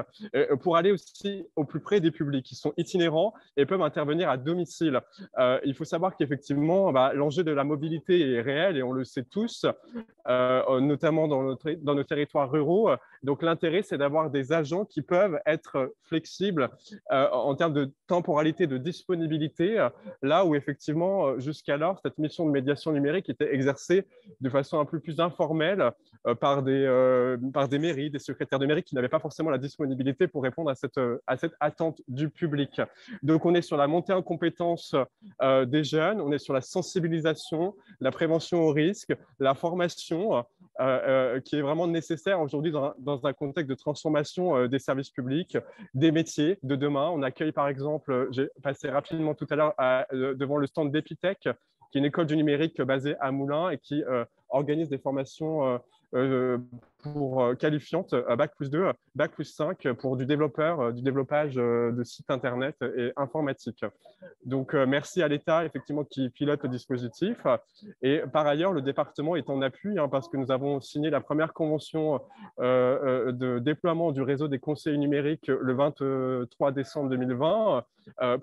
Speaker 8: pour aller aussi au plus près des publics qui sont itinérants et peuvent intervenir à domicile. Il faut savoir qu'effectivement, l'enjeu de la mobilité est réel et on le sait tous, notamment dans nos territoires ruraux. Donc, l'intérêt, c'est d'avoir des agents qui peuvent être flexibles en termes de temporalité, de disponibilité, là où effectivement, jusqu'alors, cette mission de médiation numérique était exercée de façon un peu plus informelle par des mairies, des secrétaires de mairie qui n'avaient pas forcément la disponibilité pour répondre à cette attente du public. Donc, on est sur la montée en compétences des jeunes, on est sur la sensibilisation, la prévention au risque, la formation, qui est vraiment nécessaire aujourd'hui dans un contexte de transformation des services publics, des métiers de demain. On accueille par exemple, j'ai passé rapidement tout à l'heure devant le stand d'Epitech, qui est une école du numérique basée à Moulins et qui organise des formations qualifiantes, Bac+2, Bac+5 pour du développage de sites internet et informatique. Donc, merci à l'État, effectivement, qui pilote le dispositif. Et par ailleurs, le département est en appui parce que nous avons signé la première convention de déploiement du réseau des conseillers numériques le 23 décembre 2020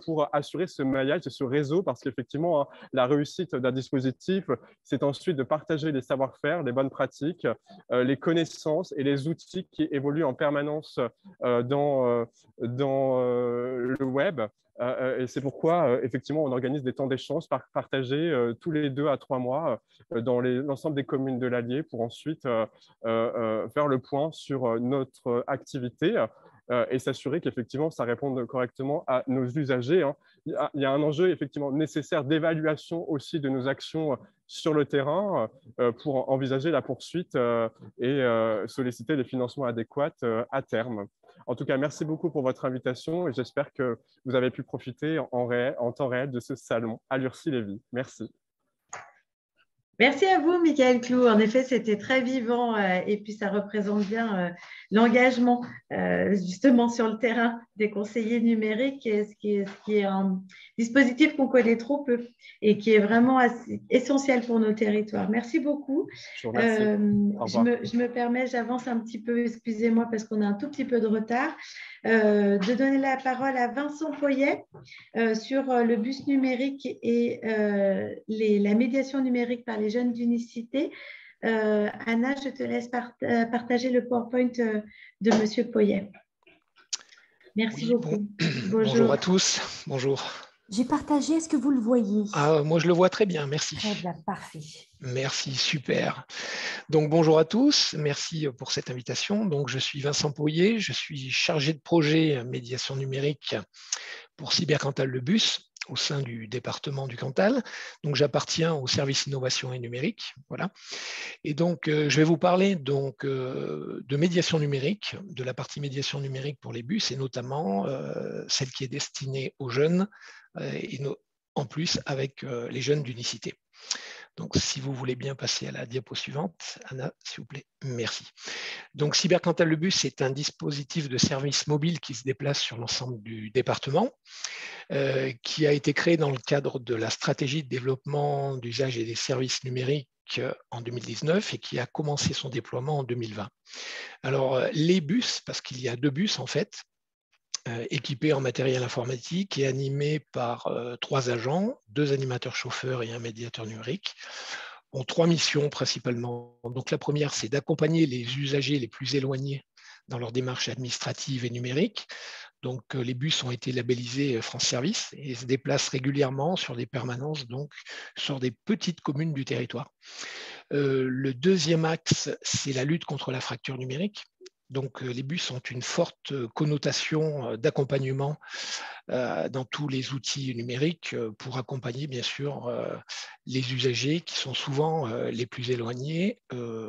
Speaker 8: pour assurer ce maillage et ce réseau, parce qu'effectivement, la réussite d'un dispositif, c'est ensuite de partager les savoir-faire, les bonnes pratiques, les connaissances et les outils qui évoluent en permanence dans le web. Et c'est pourquoi, effectivement, on organise des temps d'échange partagés tous les 2 à 3 mois dans l'ensemble des communes de l'Allier pour ensuite faire le point sur notre activité et s'assurer qu'effectivement, ça réponde correctement à nos usagers. Il y a un enjeu effectivement nécessaire d'évaluation aussi de nos actions sur le terrain pour envisager la poursuite et solliciter les financements adéquats à terme. En tout cas, merci beaucoup pour votre invitation et j'espère que vous avez pu profiter en temps réel de ce salon à Lurcy-Lévy. Merci.
Speaker 3: Merci à vous, Michael Clou. En effet, c'était très vivant et puis ça représente bien l'engagement justement sur le terrain des conseillers numériques, ce qui est un dispositif qu'on connaît trop peu et qui est vraiment essentiel pour nos territoires. Merci beaucoup.
Speaker 8: Je vous remercie.
Speaker 3: Je me permets, j'avance un petit peu, excusez-moi parce qu'on a un tout petit peu de retard, de donner la parole à Vincent Poyet sur le bus numérique et la médiation numérique par les jeunes d'unicité. Anna, je te laisse partager le PowerPoint de Monsieur Poyet. Merci beaucoup.
Speaker 9: Bonjour à tous. Bonjour.
Speaker 2: J'ai partagé, est-ce que vous le voyez?
Speaker 9: Moi, je le vois très bien, merci.
Speaker 2: Très bien, parfait.
Speaker 9: Merci, super. Donc, bonjour à tous, merci pour cette invitation. Donc, je suis Vincent Poyet, je suis chargé de projet médiation numérique pour Cybercantal Le Bus au sein du département du Cantal. Donc, j'appartiens au service innovation et numérique. Voilà. Et donc, je vais vous parler donc, de médiation numérique, de la partie médiation numérique pour les bus et notamment celle qui est destinée aux jeunes et en plus avec les jeunes d'unicité. Donc, si vous voulez bien passer à la diapo suivante, Anna, s'il vous plaît. Merci. Donc, Cybercantal Le Bus est un dispositif de service mobile qui se déplace sur l'ensemble du département, qui a été créé dans le cadre de la stratégie de développement d'usage et des services numériques en 2019 et qui a commencé son déploiement en 2020. Alors, les bus, parce qu'il y a 2 bus en fait, équipés en matériel informatique et animés par 3 agents, 2 animateurs chauffeurs et un médiateur numérique, ont 3 missions principalement. Donc la première, c'est d'accompagner les usagers les plus éloignés dans leur démarche administrative et numérique. Donc les bus ont été labellisés France Service et se déplacent régulièrement sur des permanences, donc sur des petites communes du territoire. Le deuxième axe, c'est la lutte contre la fracture numérique. Donc, les bus ont une forte connotation d'accompagnement dans tous les outils numériques pour accompagner, bien sûr, les usagers qui sont souvent les plus éloignés,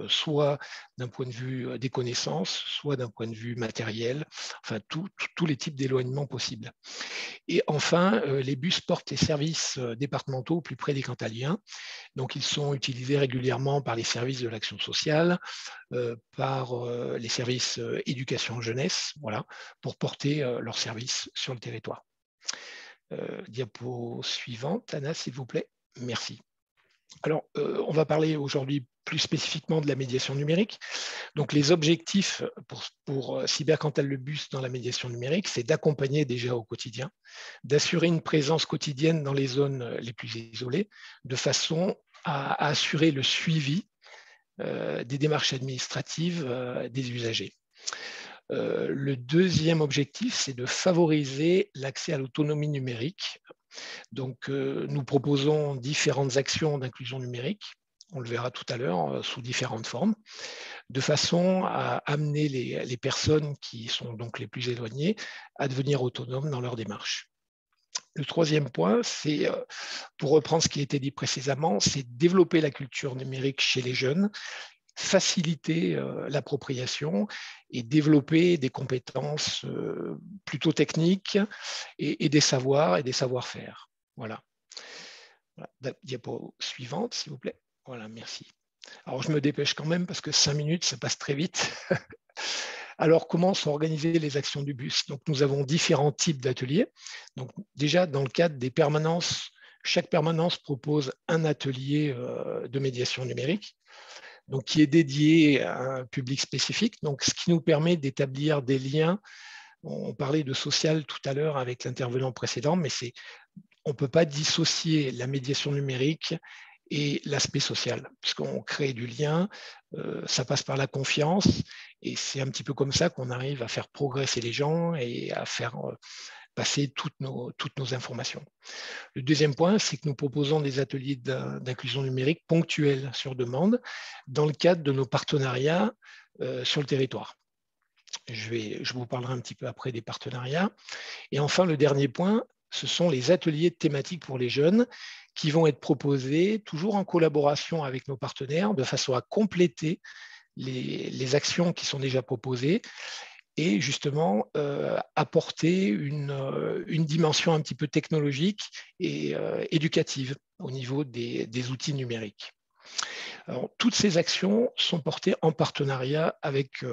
Speaker 9: soit d'un point de vue des connaissances, soit d'un point de vue matériel, enfin, tous les types d'éloignement possibles. Et enfin, les bus portent les services départementaux au plus près des Cantaliens. Donc, ils sont utilisés régulièrement par les services de l'action sociale, par les services éducation jeunesse, voilà, pour porter leurs services sur le territoire. Diapo suivante, Anna, s'il vous plaît. Merci. Alors, on va parler aujourd'hui plus spécifiquement de la médiation numérique. Donc, les objectifs pour Cybercantal Le Bus dans la médiation numérique, c'est d'accompagner déjà au quotidien, d'assurer une présence quotidienne dans les zones les plus isolées, de façon à assurer le suivi des démarches administratives des usagers. Le deuxième objectif, c'est de favoriser l'accès à l'autonomie numérique. Donc, nous proposons différentes actions d'inclusion numérique, on le verra tout à l'heure, sous différentes formes, de façon à amener les personnes qui sont donc les plus éloignées à devenir autonomes dans leur démarche. Le troisième point, c'est, pour reprendre ce qui a été dit précédemment, c'est développer la culture numérique chez les jeunes, faciliter l'appropriation et développer des compétences plutôt techniques et des savoirs et des savoir-faire. Voilà. Diapo suivante, s'il vous plaît. Voilà, merci. Alors, je me dépêche quand même parce que 5 minutes, ça passe très vite. Alors, comment sont organisées les actions du bus? Donc, nous avons différents types d'ateliers. Donc, déjà, dans le cadre des permanences, chaque permanence propose un atelier de médiation numérique, donc qui est dédié à un public spécifique. Donc, ce qui nous permet d'établir des liens. On parlait de social tout à l'heure avec l'intervenant précédent, mais on ne peut pas dissocier la médiation numérique et l'aspect social, puisqu'on crée du lien, ça passe par la confiance, et c'est un petit peu comme ça qu'on arrive à faire progresser les gens et à faire passer toutes nos informations. Le deuxième point, c'est que nous proposons des ateliers d'inclusion numérique ponctuels sur demande dans le cadre de nos partenariats sur le territoire. Je vous parlerai un petit peu après des partenariats. Et enfin, le dernier point, ce sont les ateliers thématiques pour les jeunes qui vont être proposés toujours en collaboration avec nos partenaires de façon à compléter les actions qui sont déjà proposées et justement apporter une dimension un petit peu technologique et éducative au niveau des outils numériques. Alors, toutes ces actions sont portées en partenariat avec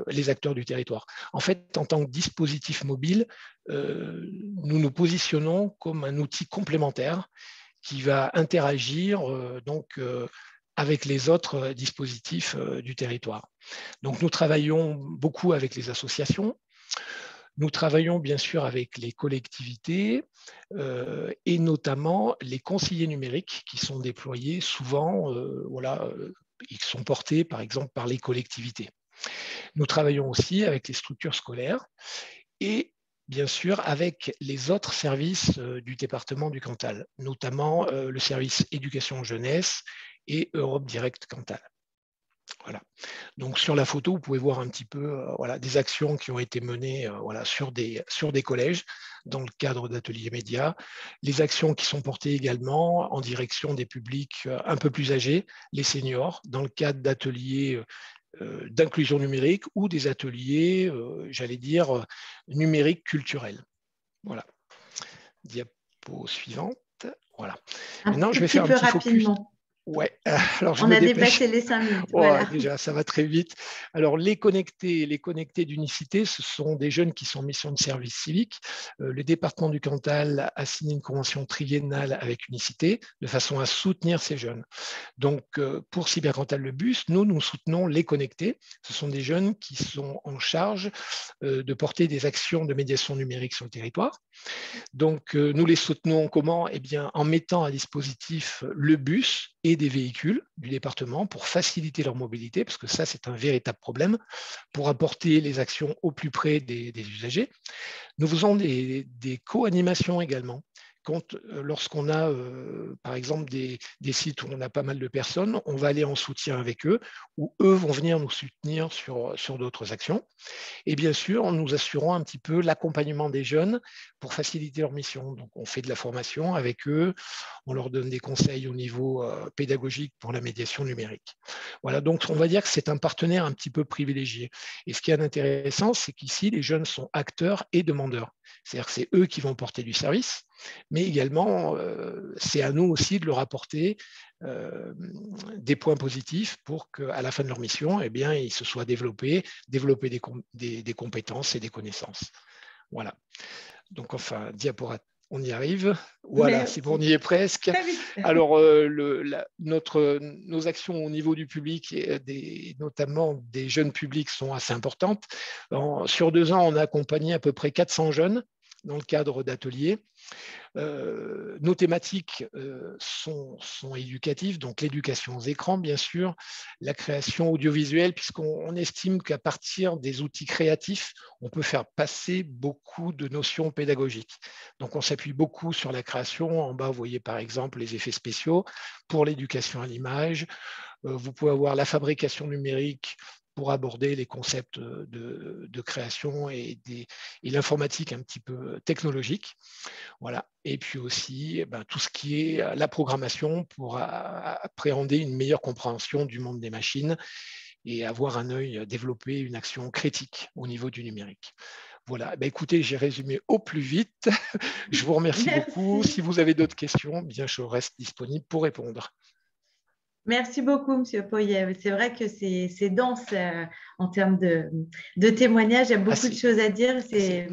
Speaker 9: les acteurs du territoire. En fait, en tant que dispositif mobile, nous nous positionnons comme un outil complémentaire qui va interagir avec les autres dispositifs du territoire. Donc, nous travaillons beaucoup avec les associations. Nous travaillons bien sûr avec les collectivités et notamment les conseillers numériques qui sont déployés souvent, ils sont portés par exemple par les collectivités. Nous travaillons aussi avec les structures scolaires et bien sûr avec les autres services du département du Cantal, notamment le service éducation jeunesse et Europe Direct Cantal. Voilà. Donc sur la photo, vous pouvez voir un petit peu des actions qui ont été menées sur des collèges dans le cadre d'ateliers médias, les actions qui sont portées également en direction des publics un peu plus âgés, les seniors, dans le cadre d'ateliers d'inclusion numérique ou des ateliers, j'allais dire, numériques culturels. Voilà. Diapo suivante. Voilà. Maintenant, je vais faire un petit focus. Ouais, alors
Speaker 3: on a dépassé les 5 minutes. Voilà.
Speaker 9: Déjà, ça va très vite. Alors, les connectés d'Unicité, ce sont des jeunes qui sont en mission de service civique. Le département du Cantal a signé une convention triennale avec Unicité de façon à soutenir ces jeunes. Donc, pour Cybercantal Le Bus, nous soutenons les connectés. Ce sont des jeunes qui sont en charge de porter des actions de médiation numérique sur le territoire. Donc, nous les soutenons comment? Eh bien, en mettant à dispositif le bus et des véhicules du département pour faciliter leur mobilité, parce que ça, c'est un véritable problème, pour apporter les actions au plus près des usagers. Nous faisons des co-animations également. lorsqu'on a, par exemple, des sites où on a pas mal de personnes, on va aller en soutien avec eux, ou eux vont venir nous soutenir sur d'autres actions. Et bien sûr, nous assurons un petit peu l'accompagnement des jeunes pour faciliter leur mission. Donc, on fait de la formation avec eux, on leur donne des conseils au niveau pédagogique pour la médiation numérique. Voilà, donc on va dire que c'est un partenaire un petit peu privilégié. Et ce qui est intéressant, c'est qu'ici, les jeunes sont acteurs et demandeurs. C'est-à-dire que c'est eux qui vont porter du service, mais également, c'est à nous aussi de leur apporter des points positifs pour qu'à la fin de leur mission, eh bien, ils se soient développés des compétences et des connaissances. Voilà. Donc, enfin, diaporama, on y arrive. Voilà, c'est bon, on y est presque. Alors, nos actions au niveau du public, et notamment des jeunes publics, sont assez importantes. Sur 2 ans, on a accompagné à peu près 400 jeunes dans le cadre d'ateliers. Nos thématiques sont éducatives, donc l'éducation aux écrans, bien sûr, la création audiovisuelle, puisqu'on estime qu'à partir des outils créatifs, on peut faire passer beaucoup de notions pédagogiques. Donc, on s'appuie beaucoup sur la création. En bas, vous voyez par exemple les effets spéciaux pour l'éducation à l'image. Vous pouvez avoir la fabrication numérique pour aborder les concepts de création et l'informatique un petit peu technologique. Voilà. Et puis aussi, tout ce qui est la programmation pour appréhender une meilleure compréhension du monde des machines et avoir un œil, développer une action critique au niveau du numérique. Voilà, écoutez, j'ai résumé au plus vite. Je vous remercie beaucoup. Si vous avez d'autres questions, bien, je reste disponible pour répondre.
Speaker 3: Merci beaucoup, Monsieur Poyet. C'est vrai que c'est dense en termes de témoignages. Il y a beaucoup de choses à dire. C'est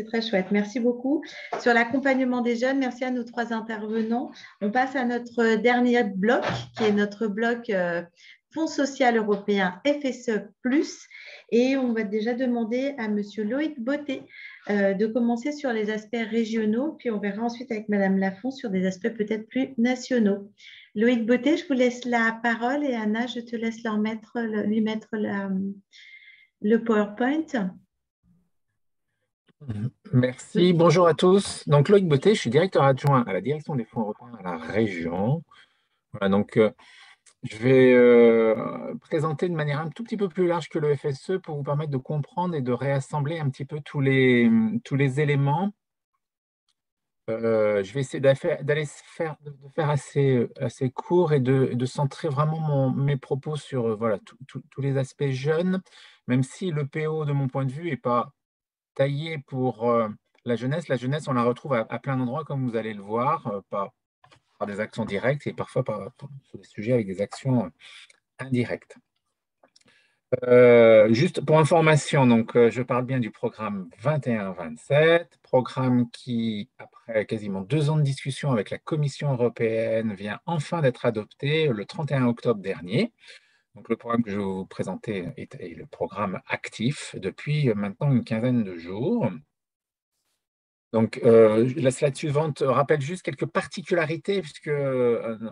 Speaker 3: très chouette. Merci beaucoup. Sur l'accompagnement des jeunes, merci à nos 3 intervenants. On passe à notre dernier bloc, qui est notre bloc Fonds social européen FSE+. Et on va déjà demander à Monsieur Loïc Botté de commencer sur les aspects régionaux, puis on verra ensuite avec Madame Lafont sur des aspects peut-être plus nationaux. Loïc Botté, je vous laisse la parole et Anna, je te laisse lui mettre le PowerPoint.
Speaker 10: Merci, bonjour à tous. Donc Loïc Botté, je suis directeur adjoint à la direction des fonds européens à la région. Voilà, donc je vais présenter de manière un tout petit peu plus large que le FSE pour vous permettre de comprendre et de réassembler un petit peu tous les éléments. Je vais essayer de faire assez court et de centrer vraiment mes propos sur voilà, tous les aspects jeunes, même si le PO, de mon point de vue, n'est pas taillé pour la jeunesse. La jeunesse, on la retrouve à plein d'endroits, comme vous allez le voir, par des actions directes et parfois sur des sujets avec des actions indirectes. Juste pour information, donc, je parle bien du programme 21-27, programme qui, après quasiment 2 ans de discussion avec la Commission européenne, vient enfin d'être adopté le 31 octobre dernier. Donc, le programme que je vais vous présenter est le programme actif depuis maintenant une quinzaine de jours. Donc, la slide suivante rappelle juste quelques particularités, puisque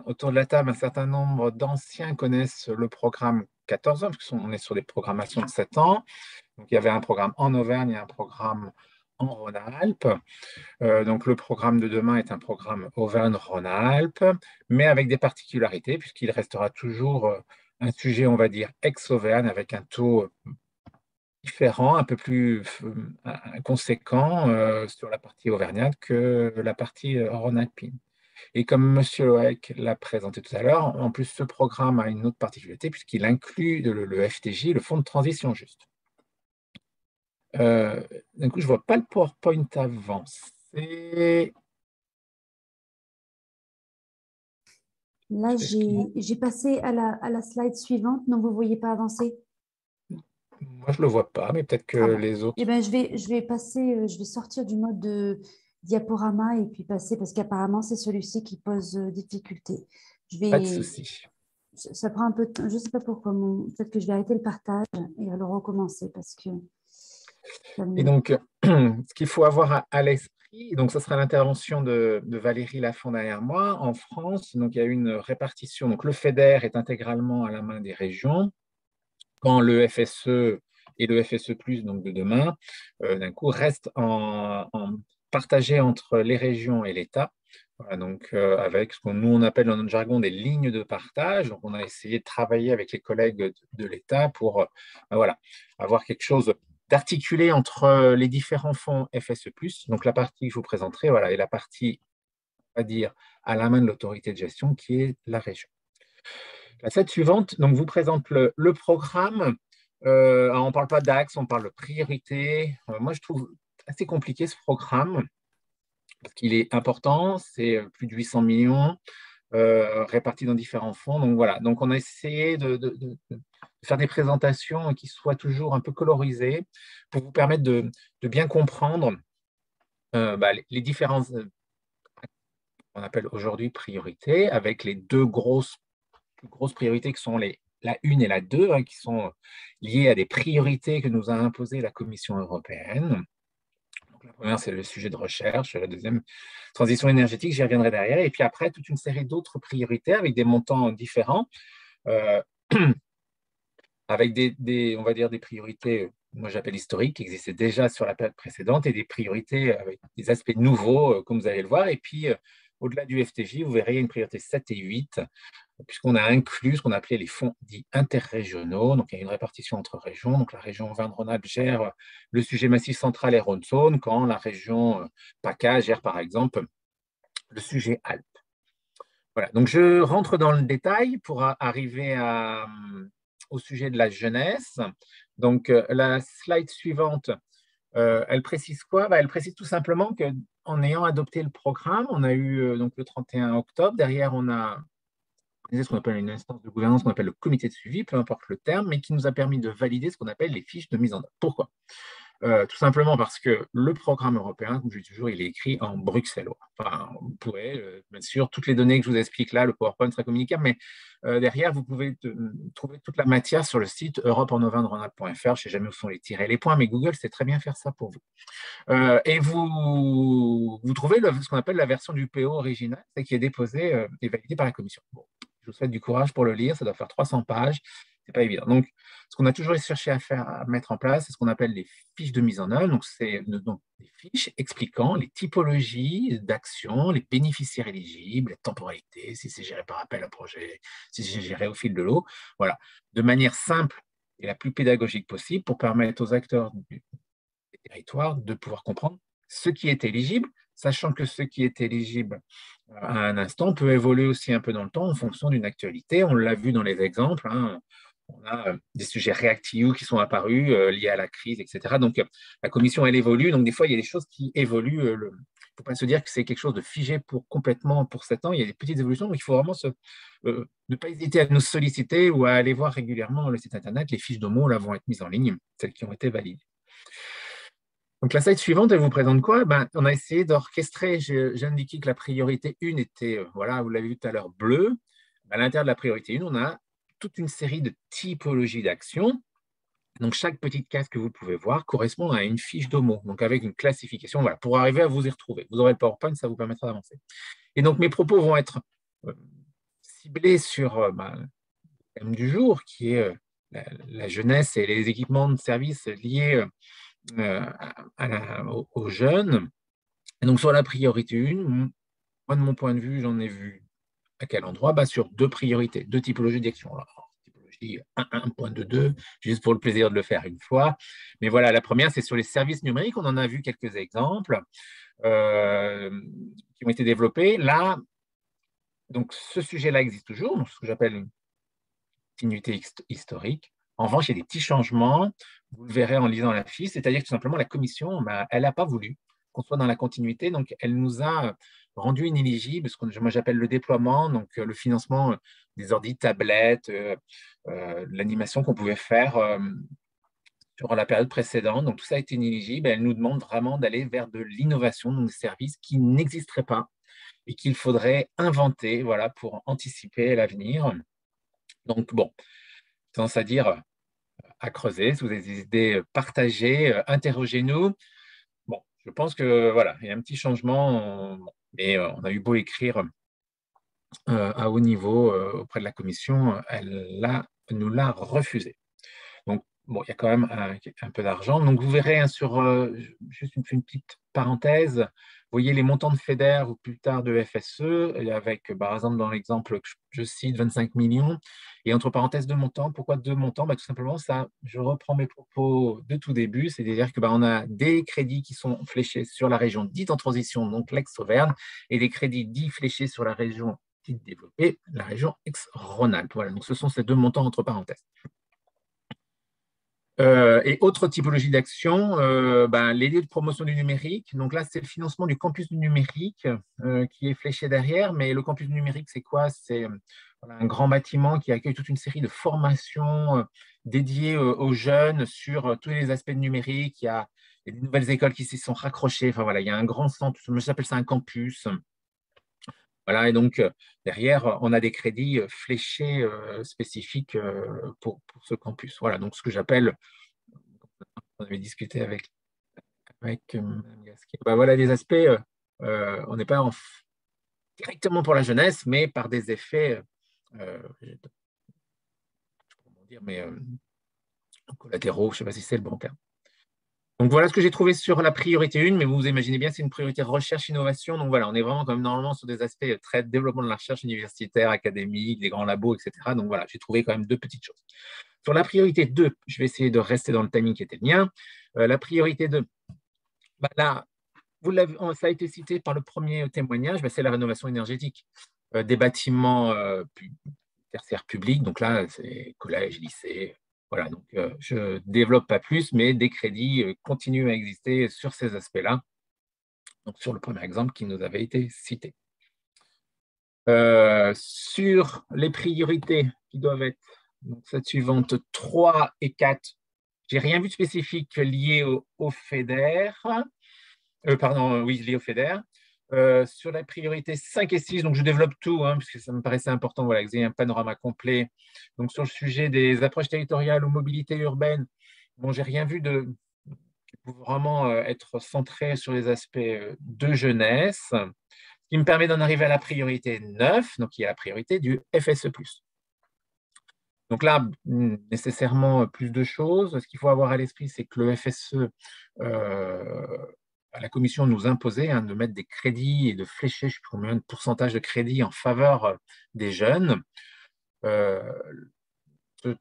Speaker 10: autour de la table, un certain nombre d'anciens connaissent le programme 14 ans, puisqu'on est sur des programmations de 7 ans. Donc, il y avait un programme en Auvergne et un programme en Rhône-Alpes. Donc, le programme de demain est un programme Auvergne-Rhône-Alpes, mais avec des particularités, puisqu'il restera toujours un sujet, on va dire, ex-Auvergne, avec un taux différent, un peu plus conséquent sur la partie auvergnate que la partie rhône-alpine. Et comme M. Loïc l'a présenté tout à l'heure, en plus, ce programme a une autre particularité puisqu'il inclut le FTJ, le fonds de transition juste. D'un coup, je ne vois pas le PowerPoint avancer.
Speaker 2: Là, j'ai passé à la slide suivante. Non, vous ne voyez pas avancer?
Speaker 10: Moi, je ne le vois pas, mais peut-être que les autres…
Speaker 2: Eh bien, je vais passer, je vais sortir du mode de diaporama et puis passer, parce qu'apparemment, c'est celui-ci qui pose difficulté.
Speaker 10: Pas de souci.
Speaker 2: Ça prend un peu de temps. Je ne sais pas pourquoi. Peut-être que je vais arrêter le partage et alors recommencer parce que…
Speaker 10: Et donc, ce qu'il faut avoir à l'esprit, donc ce sera l'intervention de Valérie Lafont derrière moi. En France, donc, il y a une répartition. Donc, le FEDER est intégralement à la main des régions. Quand le FSE et le FSE+, donc de demain, d'un coup, restent partagé entre les régions et l'État. Voilà, donc avec ce que nous on appelle dans notre jargon des lignes de partage. Donc on a essayé de travailler avec les collègues de l'État pour voilà, avoir quelque chose d'articulé entre les différents fonds FSE+. Donc la partie que je vous présenterai, voilà, est la partie, on va dire, à la main de l'autorité de gestion qui est la région. La slide suivante donc, vous présente le programme. On ne parle pas d'axe, on parle de priorité. Moi, je trouve assez compliqué ce programme parce qu'il est important, c'est plus de 800 millions répartis dans différents fonds. Donc voilà, donc on a essayé de faire des présentations qui soient toujours un peu colorisées pour vous permettre de bien comprendre les différences qu'on appelle aujourd'hui priorités, avec les deux plus grosses priorités qui sont la 1 et la 2, hein, qui sont liées à des priorités que nous a imposées la Commission européenne. Donc, la première, c'est le sujet de recherche. La deuxième, transition énergétique, j'y reviendrai derrière. Et puis après, toute une série d'autres priorités avec des montants différents, avec on va dire des priorités, moi j'appelle historiques, qui existaient déjà sur la période précédente, et des priorités avec des aspects nouveaux, comme vous allez le voir. Et puis, au-delà du FTJ, vous verrez, il y a une priorité 7 et 8, puisqu'on a inclus ce qu'on appelait les fonds dits interrégionaux. Donc, il y a une répartition entre régions. Donc, la région Auvergne-Rhône-Alpes gère le sujet Massif central et Rhône-Saône, quand la région PACA gère, par exemple, le sujet Alpes. Voilà. Donc, je rentre dans le détail pour arriver au sujet de la jeunesse. Donc, la slide suivante, elle précise quoi? Elle précise tout simplement qu'en ayant adopté le programme, on a eu donc le 31 octobre. Derrière, on a ce qu'on appelle une instance de gouvernance, qu'on appelle le comité de suivi, peu importe le terme, mais qui nous a permis de valider ce qu'on appelle les fiches de mise en œuvre. Pourquoi? Tout simplement parce que le programme européen, comme je dis toujours, il est écrit en bruxellois. Enfin, vous pourrez, bien sûr, toutes les données que je vous explique là, le PowerPoint sera communicable, mais derrière, vous pouvez trouver toute la matière sur le site europe-en-auvergne-rhône-alpes.fr. Je ne sais jamais où sont les tirets, les points, mais Google sait très bien faire ça pour vous. Et vous trouvez ce qu'on appelle la version du PO original, qui est déposée et validée par la Commission. Bon, je vous souhaite du courage pour le lire, ça doit faire 300 pages, c'est pas évident. Donc, ce qu'on a toujours cherché à mettre en place, c'est ce qu'on appelle les fiches de mise en œuvre. Donc, c'est des fiches expliquant les typologies d'actions, les bénéficiaires éligibles, les temporalités, si c'est géré par appel à projet, si c'est géré au fil de l'eau. Voilà, de manière simple et la plus pédagogique possible pour permettre aux acteurs des territoires de pouvoir comprendre ce qui est éligible, sachant que ce qui est éligible à un instant peut évoluer aussi un peu dans le temps en fonction d'une actualité. On l'a vu dans les exemples, hein. On a des sujets REACT-EU qui sont apparus liés à la crise, etc. Donc, la commission, elle évolue. Donc, des fois, il y a des choses qui évoluent. Il ne faut pas se dire que c'est quelque chose de figé complètement pour 7 ans. Il y a des petites évolutions. Donc, il faut vraiment ne pas hésiter à nous solliciter ou à aller voir régulièrement le site Internet. Les fiches de mots là, vont être mises en ligne, celles qui ont été validées. Donc, la slide suivante, elle vous présente quoi? On a essayé d'orchestrer. J'ai indiqué que la priorité 1 était, voilà, vous l'avez vu tout à l'heure, bleue. À l'intérieur de la priorité 1, on a toute une série de typologies d'actions. Donc, chaque petite case que vous pouvez voir correspond à une fiche de mots, donc avec une classification, voilà, pour arriver à vous y retrouver. Vous aurez le PowerPoint, ça vous permettra d'avancer. Et donc, mes propos vont être ciblés sur le thème du jour, qui est la jeunesse et les équipements de services liés aux jeunes. Et donc, sur la priorité 1, moi, de mon point de vue, j'en ai vu à quel endroit? Sur 2 priorités, 2 typologies d'actions. Typologie 1.22, juste pour le plaisir de le faire une fois. Mais voilà, la première, c'est sur les services numériques. On en a vu quelques exemples qui ont été développés. Là, donc ce sujet-là existe toujours, donc ce que j'appelle une continuité historique. En revanche, il y a des petits changements. Vous le verrez en lisant la fiche, c'est-à-dire que tout simplement, la Commission, elle n'a pas voulu qu'on soit dans la continuité. Donc, elle nous a rendu inéligibles, ce que moi j'appelle le déploiement, donc le financement des ordi, tablettes, l'animation qu'on pouvait faire sur la période précédente. Donc, tout ça a été inéligible. Elle nous demande vraiment d'aller vers de l'innovation, donc des services qui n'existeraient pas et qu'il faudrait inventer, voilà, pour anticiper l'avenir. Donc, bon, tendance à dire à creuser. Si vous avez des idées, partagez, interrogez-nous. Bon, je pense que voilà, il y a un petit changement, mais on a eu beau écrire à haut niveau auprès de la Commission, elle nous l'a refusé. Donc, bon, il y a quand même un peu d'argent. Donc, vous verrez juste une petite parenthèse, vous voyez les montants de FEDER ou plus tard de FSE, avec, par exemple, dans l'exemple que je cite, 25 millions. Et entre parenthèses, 2 montants. Pourquoi 2 montants? Tout simplement, ça, je reprends mes propos de tout début, c'est-à-dire que on a des crédits qui sont fléchés sur la région dite en transition, donc l'ex-Auvergne, et des crédits dits fléchés sur la région dite développée, la région ex-Rhône-Alpes. Voilà, donc ce sont ces 2 montants entre parenthèses. Et autre typologie d'action, l'aider de promotion du numérique. Donc là, c'est le financement du campus du numérique qui est fléché derrière. Mais le campus du numérique, c'est quoi? C'est un grand bâtiment qui accueille toute une série de formations dédiées aux jeunes sur tous les aspects de numérique. Il y a des nouvelles écoles qui s'y sont raccrochées. Enfin voilà, il y a un grand centre, j'appelle ça un campus. Voilà, et donc derrière, on a des crédits fléchés spécifiques pour ce campus. Voilà, donc ce que j'appelle, on avait discuté avec Mme Gasquet, voilà des aspects, on n'est pas directement pour la jeunesse, mais par des effets, je sais pas comment dire, mais collatéraux, je ne sais pas si c'est le bon terme. Donc voilà ce que j'ai trouvé sur la priorité 1, mais vous imaginez bien, c'est une priorité recherche-innovation. Donc voilà, on est vraiment quand même normalement sur des aspects très développement de la recherche universitaire, académique, des grands labos, etc. Donc voilà, j'ai trouvé quand même 2 petites choses. Sur la priorité 2, je vais essayer de rester dans le timing qui était le mien. La priorité 2, là, ça a été cité par le premier témoignage, c'est la rénovation énergétique des bâtiments tertiaires publics. Donc là, c'est collèges, lycées. Voilà, donc je ne développe pas plus, mais des crédits continuent à exister sur ces aspects-là. Donc sur le premier exemple qui nous avait été cité. Sur les priorités qui doivent être, donc cette suivante, 3 et 4, j'ai rien vu de spécifique lié au FEDER. Lié au FEDER. Sur la priorité 5 et 6, donc je développe tout, puisque ça me paraissait important, voilà, que vous ayez un panorama complet. Donc sur le sujet des approches territoriales ou mobilité urbaine, bon, j'ai rien vu qui peut vraiment être centré sur les aspects de jeunesse, ce qui me permet d'en arriver à la priorité 9, donc qui est la priorité du FSE+. Donc là, nécessairement, plus de choses. Ce qu'il faut avoir à l'esprit, c'est que le FSE, la Commission nous imposait de mettre des crédits et de flécher, je ne sais plus combien de pourcentage de crédits en faveur des jeunes. Ce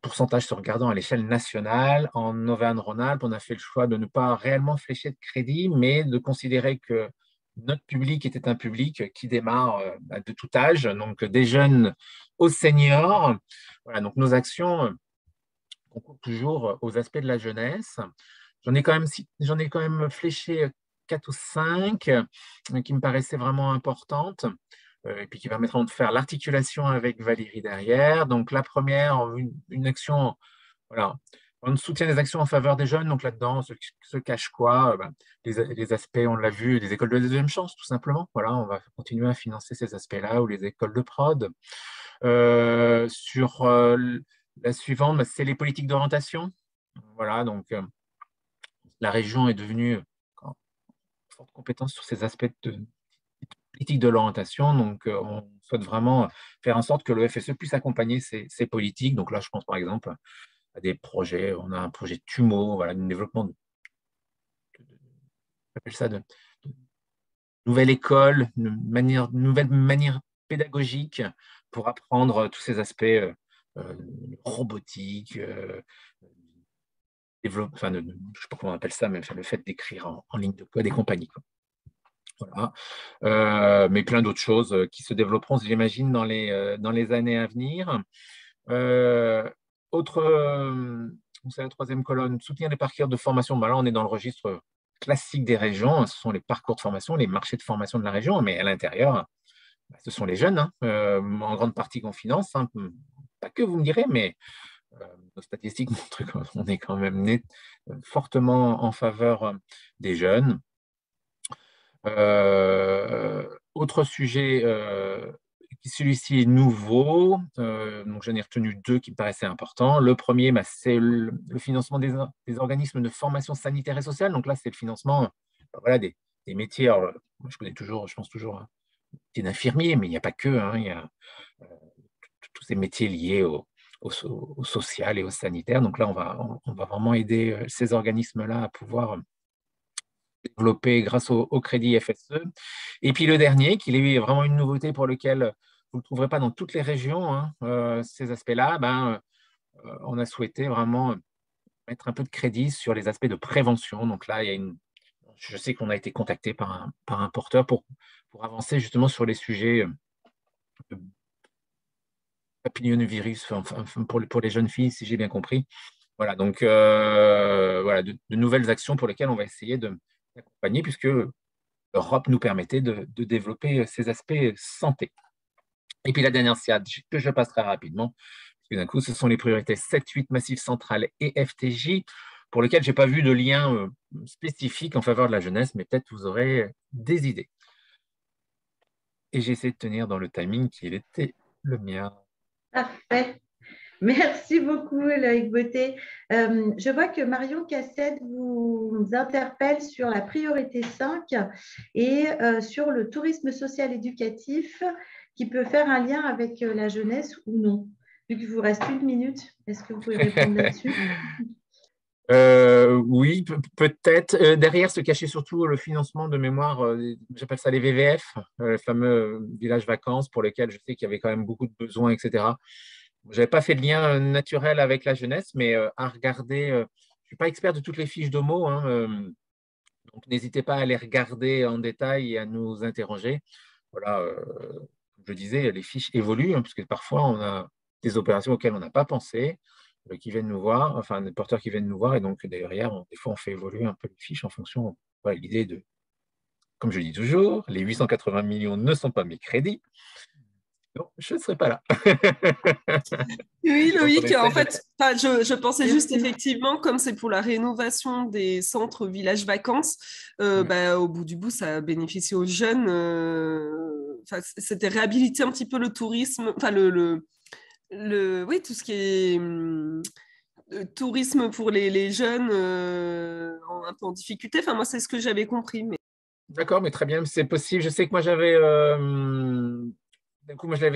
Speaker 10: pourcentage se regardant à l'échelle nationale, en Auvergne-Rhône-Alpes, on a fait le choix de ne pas réellement flécher de crédit, mais de considérer que notre public était un public qui démarre de tout âge, donc des jeunes aux seniors. Voilà, donc nos actions concourent toujours aux aspects de la jeunesse. J'en ai quand même fléché 4 ou 5 qui me paraissaient vraiment importantes et puis qui permettront de faire l'articulation avec Valérie derrière. Donc la première, une action, voilà, on soutient des actions en faveur des jeunes. Donc là-dedans, se cache quoi? Les aspects, on l'a vu, des écoles de deuxième chance, tout simplement. Voilà, on va continuer à financer ces aspects-là ou les écoles de prod. Sur la suivante, c'est les politiques d'orientation. Voilà, donc la région est devenue forte compétence sur ces aspects de politique de l'orientation. Donc, on souhaite vraiment faire en sorte que le FSE puisse accompagner ces politiques. Donc là, je pense par exemple à des projets. On a un projet TUMO, voilà, un développement de nouvelle école, nouvelle manière pédagogique pour apprendre tous ces aspects robotiques, je ne sais pas comment on appelle ça, mais le fait d'écrire en ligne de code et compagnie. Voilà. Mais plein d'autres choses qui se développeront, j'imagine, dans les années à venir. C'est la troisième colonne, soutenir les parcours de formation. Là, on est dans le registre classique des régions. Ce sont les parcours de formation, les marchés de formation de la région, mais à l'intérieur, ce sont les jeunes, en grande partie qu'on finance. Pas que, vous me direz, mais nos statistiques montrent qu'on est quand même fortement en faveur des jeunes. Autre sujet, celui-ci est nouveau, donc j'en ai retenu 2 qui me paraissaient importants. Le premier, c'est le financement des organismes de formation sanitaire et sociale. Donc là, c'est le financement voilà, des métiers. Alors, moi, je pense toujours à un métier d'infirmier, mais il n'y a pas que. Il y a tous ces métiers liés aux au social et au sanitaire. Donc là, on va vraiment aider ces organismes-là à pouvoir développer grâce au crédit FSE. Et puis le dernier, qui est vraiment une nouveauté pour lequel vous ne le trouverez pas dans toutes les régions, hein, ces aspects-là, on a souhaité vraiment mettre un peu de crédit sur les aspects de prévention. Donc là, je sais qu'on a été contacté par un porteur pour avancer justement sur les sujets de papillomavirus, pour les jeunes filles, si j'ai bien compris. Voilà, donc voilà, de nouvelles actions pour lesquelles on va essayer d'accompagner, puisque l'Europe nous permettait de développer ces aspects santé. Et puis la dernière SIAD, que je passerai rapidement, parce que d'un coup, ce sont les priorités 7, 8, Massif Central et FTJ, pour lesquels je n'ai pas vu de lien spécifique en faveur de la jeunesse, mais peut-être vous aurez des idées. Et j'ai essayé de tenir dans le timing qui était le mien.
Speaker 3: Parfait. Merci beaucoup, Loïc Beauté. Je vois que Marion Cassette vous interpelle sur la priorité 5 et sur le tourisme social éducatif qui peut faire un lien avec la jeunesse ou non. Vu qu'il vous reste 1 minute, est-ce que vous pouvez répondre là-dessus?
Speaker 10: Oui, peut-être. Derrière se cachait surtout le financement de mémoire, j'appelle ça les VVF, le fameux village vacances pour lesquels je sais qu'il y avait quand même beaucoup de besoins, etc. Je n'avais pas fait de lien naturel avec la jeunesse, mais à regarder, je ne suis pas expert de toutes les fiches d'homo, hein, donc n'hésitez pas à les regarder en détail et à nous interroger. Voilà, comme je disais, les fiches évoluent, hein, puisque parfois on a des opérations auxquelles on n'a pas pensé, qui viennent nous voir, enfin des porteurs qui viennent nous voir, et donc derrière, des fois on fait évoluer un peu les fiches en fonction, voilà, l'idée de, comme je dis toujours, les 880 millions ne sont pas mes crédits. Non, je ne serai pas là.
Speaker 11: Oui, Loïc, en fait, je pensais juste effectivement, comme c'est pour la rénovation des centres villages vacances, au bout du bout, ça bénéficie aux jeunes. C'était réhabiliter un petit peu le tourisme, enfin oui, tout ce qui est tourisme pour les jeunes un peu en difficulté. Enfin, moi, c'est ce que j'avais compris. Mais...
Speaker 10: D'accord, mais très bien, c'est possible. Je sais que moi, j'avais... Du coup, moi, c'est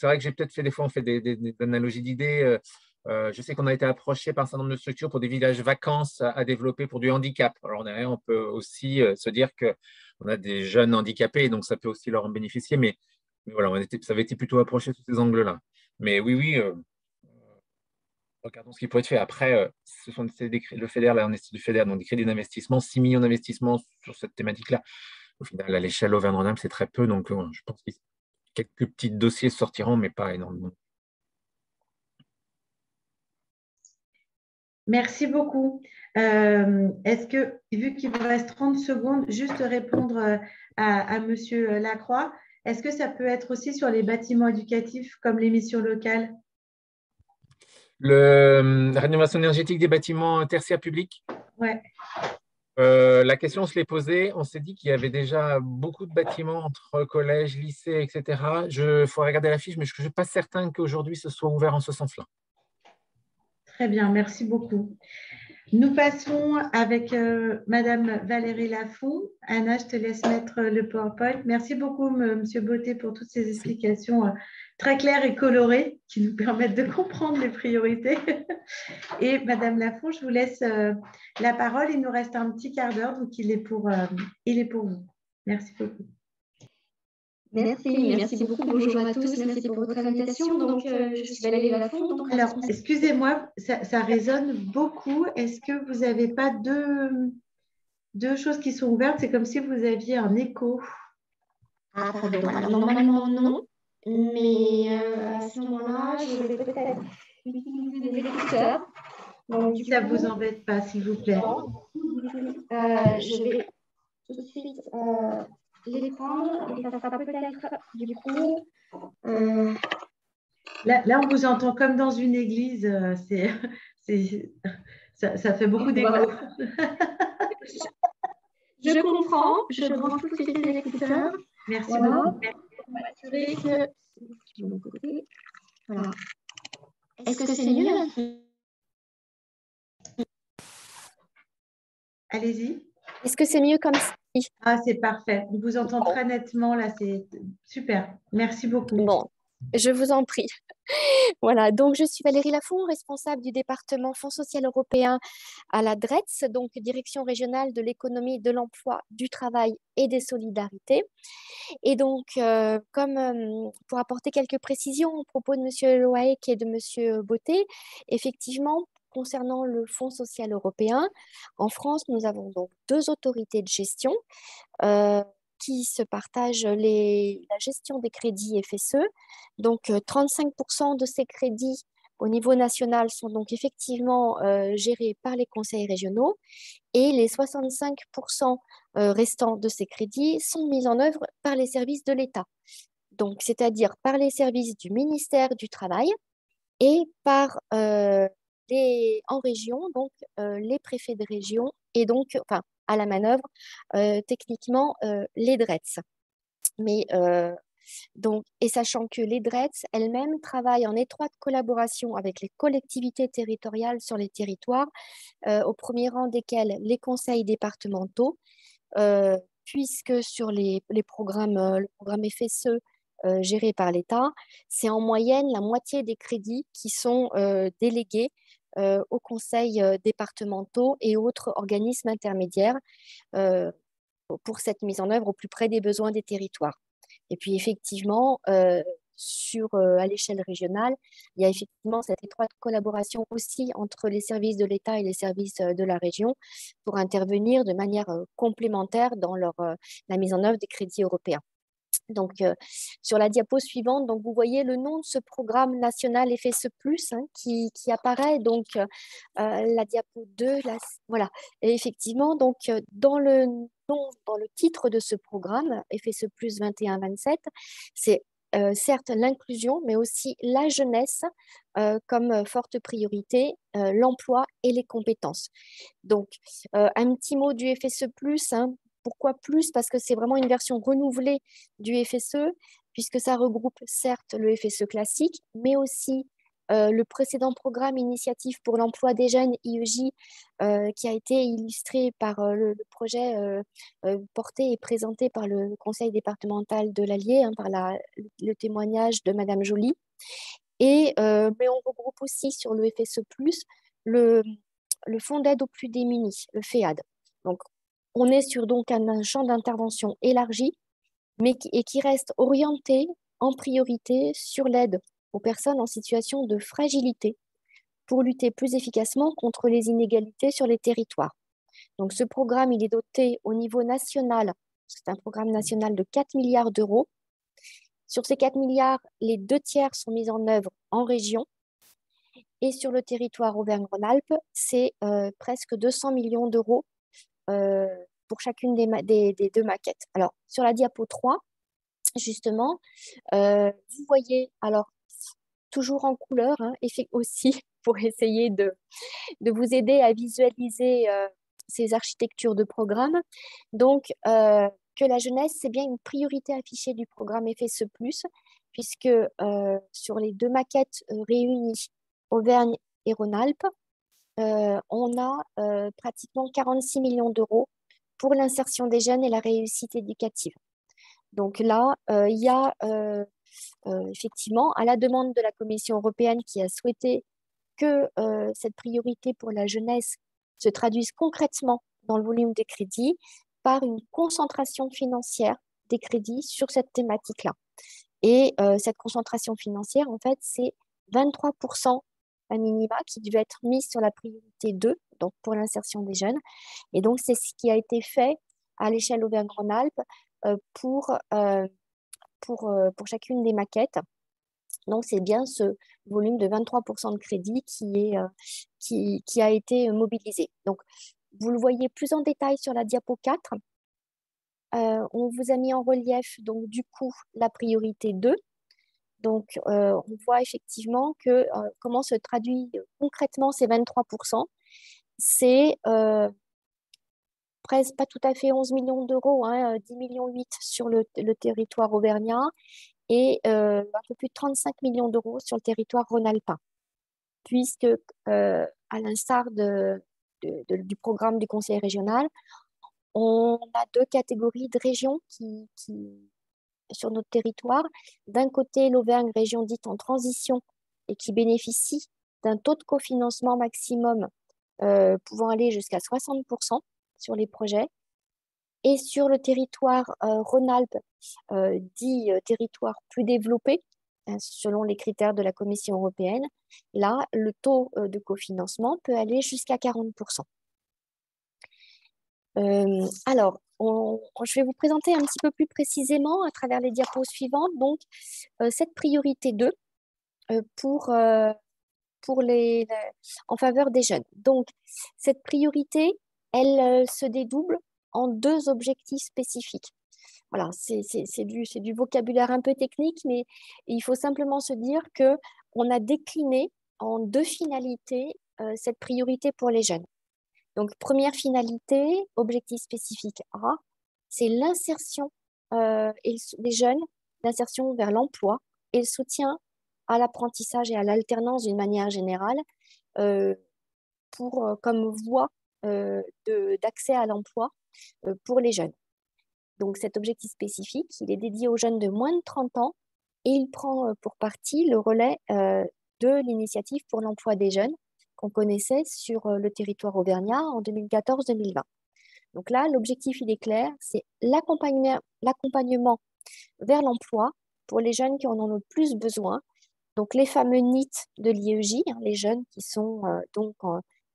Speaker 10: vrai que j'ai peut-être fait des fois, on fait des analogies d'idées. Je sais qu'on a été approché par un certain nombre de structures pour des villages vacances à développer pour du handicap. Alors, derrière, on peut aussi se dire qu'on a des jeunes handicapés, donc ça peut aussi leur en bénéficier. Mais voilà, ça avait été plutôt approché sous ces angles-là. Mais oui, regardons ce qui pourrait être fait. Après, le FEDER, là, on est du FEDER, donc des crédits d'investissement, 6 millions d'investissements sur cette thématique-là. Au final, à l'échelle Auvergne-Rhône-Alpes, c'est très peu. Donc, je pense que quelques petits dossiers sortiront, mais pas énormément.
Speaker 3: Merci beaucoup. Est-ce que, vu qu'il vous reste 30 secondes, juste répondre à Monsieur Lacroix, est-ce que ça peut être aussi sur les bâtiments éducatifs comme les missions locales?
Speaker 10: La rénovation énergétique des bâtiments tertiaires publics?
Speaker 3: Ouais.
Speaker 10: La question, on se l'est posée. On s'est dit qu'il y avait déjà beaucoup de bâtiments entre collèges, lycées, etc. Il faut regarder la fiche, mais je ne suis pas certain qu'aujourd'hui, ce soit ouvert en ce sens-là.
Speaker 3: Très bien, merci beaucoup. Nous passons avec Madame Valérie Lafont. Anna, je te laisse mettre le PowerPoint. Merci beaucoup, Monsieur Beauté, pour toutes ces explications très claires et colorées qui nous permettent de comprendre les priorités. Et Madame Lafont, je vous laisse la parole. Il nous reste un petit quart d'heure, donc il est pour vous. Merci beaucoup.
Speaker 12: Merci beaucoup. Bonjour à tous. Merci pour votre invitation. Donc, je suis Valérie Lafont.
Speaker 3: Alors, excusez-moi, ça résonne beaucoup. Est-ce que vous n'avez pas deux choses qui sont ouvertes? C'est comme si vous aviez un écho.
Speaker 12: Ah, pardon. Alors, normalement, non. Mais à ce moment-là, je vais peut-être utiliser des écouteurs.
Speaker 3: Donc, si ça ne vous embête pas, s'il vous plaît.
Speaker 12: Je vais tout de suite les prendre et ça sera peut-être du coup.
Speaker 3: Là, on vous entend comme dans une église. Ça fait beaucoup d'écho. Voilà.
Speaker 12: Je comprends. Je branche tout de suite les écouteurs.
Speaker 3: Merci beaucoup.
Speaker 12: On va m'assurer que c'est de mon côté. Voilà. Est-ce que c'est mieux?
Speaker 3: Allez-y.
Speaker 12: Est-ce que c'est mieux comme ça?
Speaker 3: Ah, c'est parfait. On vous entend très nettement. Là, c'est super. Merci beaucoup.
Speaker 12: Bon,
Speaker 13: Je vous en prie. Voilà, donc je suis Valérie Lafont, responsable du département Fonds social européen à la DRETS, donc Direction régionale de l'économie, de l'emploi, du travail et des solidarités. Et donc, pour apporter quelques précisions aux propos de M. Loaek et de M. Beauté, effectivement, concernant le Fonds social européen, en France, nous avons donc 2 autorités de gestion qui se partagent la gestion des crédits FSE. Donc, 35% de ces crédits au niveau national sont donc effectivement gérés par les conseils régionaux et les 65% restants de ces crédits sont mis en œuvre par les services de l'État. Donc, c'est-à-dire par les services du ministère du Travail et par en région, donc les préfets de région et donc, enfin, à la manœuvre, techniquement, les DRETS. Mais donc, et sachant que les DRETS elles-mêmes travaillent en étroite collaboration avec les collectivités territoriales sur les territoires, au premier rang desquels les conseils départementaux, puisque sur le programme FSE géré par l'État, c'est en moyenne la moitié des crédits qui sont délégués aux conseils départementaux et autres organismes intermédiaires pour cette mise en œuvre au plus près des besoins des territoires. Et puis effectivement, à l'échelle régionale, il y a effectivement cette étroite collaboration aussi entre les services de l'État et les services de la région pour intervenir de manière complémentaire dans la mise en œuvre des crédits européens. Donc, sur la diapo suivante, donc, vous voyez le nom de ce programme national FSE+, qui apparaît. Donc, la diapo 2, voilà. Et effectivement, donc, dans le titre de ce programme, FSE+, 21-27, c'est certes l'inclusion, mais aussi la jeunesse comme forte priorité, l'emploi et les compétences. Donc, un petit mot du FSE+, pourquoi plus? Parce que c'est vraiment une version renouvelée du FSE, puisque ça regroupe certes le FSE classique, mais aussi le précédent programme Initiative pour l'emploi des jeunes, IEJ, qui a été illustré par le projet porté et présenté par le conseil départemental de l'Allier, par le témoignage de Madame Joly. Mais on regroupe aussi sur le FSE+, le Fonds d'aide aux plus démunis, le FEAD. Donc, on est sur donc un champ d'intervention élargi, mais qui reste orienté en priorité sur l'aide aux personnes en situation de fragilité pour lutter plus efficacement contre les inégalités sur les territoires. Donc, ce programme, il est doté au niveau national, c'est un programme national de 4 milliards d'euros. Sur ces 4 milliards, les 2 tiers sont mis en œuvre en région. Et sur le territoire Auvergne-Rhône-Alpes, c'est presque 200 millions d'euros pour chacune des 2 maquettes. Alors, sur la diapo 3, justement, vous voyez, alors, toujours en couleur, et aussi pour essayer de vous aider à visualiser ces architectures de programme. Donc, que la jeunesse, c'est bien une priorité affichée du programme FSE+, puisque sur les 2 maquettes réunies, Auvergne et Rhône-Alpes, on a pratiquement 46 millions d'euros pour l'insertion des jeunes et la réussite éducative. Donc là, il y a effectivement, à la demande de la Commission européenne qui a souhaité que cette priorité pour la jeunesse se traduise concrètement dans le volume des crédits par une concentration financière des crédits sur cette thématique-là. Et cette concentration financière, en fait, c'est 23% à minima qui devait être mis sur la priorité 2, donc pour l'insertion des jeunes. Et donc, c'est ce qui a été fait à l'échelle Auvergne-Rhône-Alpes pour chacune des maquettes. Donc, c'est bien ce volume de 23% de crédit qui a été mobilisé. Donc, vous le voyez plus en détail sur la diapo 4. On vous a mis en relief, donc, du coup, la priorité 2. Donc, on voit effectivement comment se traduit concrètement ces 23%. C'est presque pas tout à fait 11 millions d'euros, 10,8 millions sur le territoire auvergnat et un peu plus de 35 millions d'euros sur le territoire rhône-alpin. Puisque, à l'instar du programme du Conseil régional, on a 2 catégories de régions qui sur notre territoire. D'un côté, l'Auvergne, région dite en transition et qui bénéficie d'un taux de cofinancement maximum pouvant aller jusqu'à 60% sur les projets. Et sur le territoire Rhône-Alpes, dit territoire plus développé, selon les critères de la Commission européenne, là, le taux de cofinancement peut aller jusqu'à 40%. Alors, je vais vous présenter un petit peu plus précisément à travers les diapos suivantes, donc cette priorité 2 en faveur des jeunes. Donc, cette priorité, elle se dédouble en 2 objectifs spécifiques. Voilà, c'est du vocabulaire un peu technique, mais il faut simplement se dire qu'on a décliné en 2 finalités cette priorité pour les jeunes. Donc, première finalité, objectif spécifique A, c'est l'insertion des jeunes, l'insertion vers l'emploi et le soutien à l'apprentissage et à l'alternance d'une manière générale comme voie d'accès à l'emploi pour les jeunes. Donc cet objectif spécifique, il est dédié aux jeunes de moins de 30 ans et il prend pour partie le relais de l'initiative pour l'emploi des jeunes qu'on connaissait sur le territoire auvergnat en 2014-2020. Donc là, l'objectif, il est clair, c'est l'accompagnement vers l'emploi pour les jeunes qui en ont le plus besoin. Donc les fameux NEET de l'IEJ, les jeunes qui sont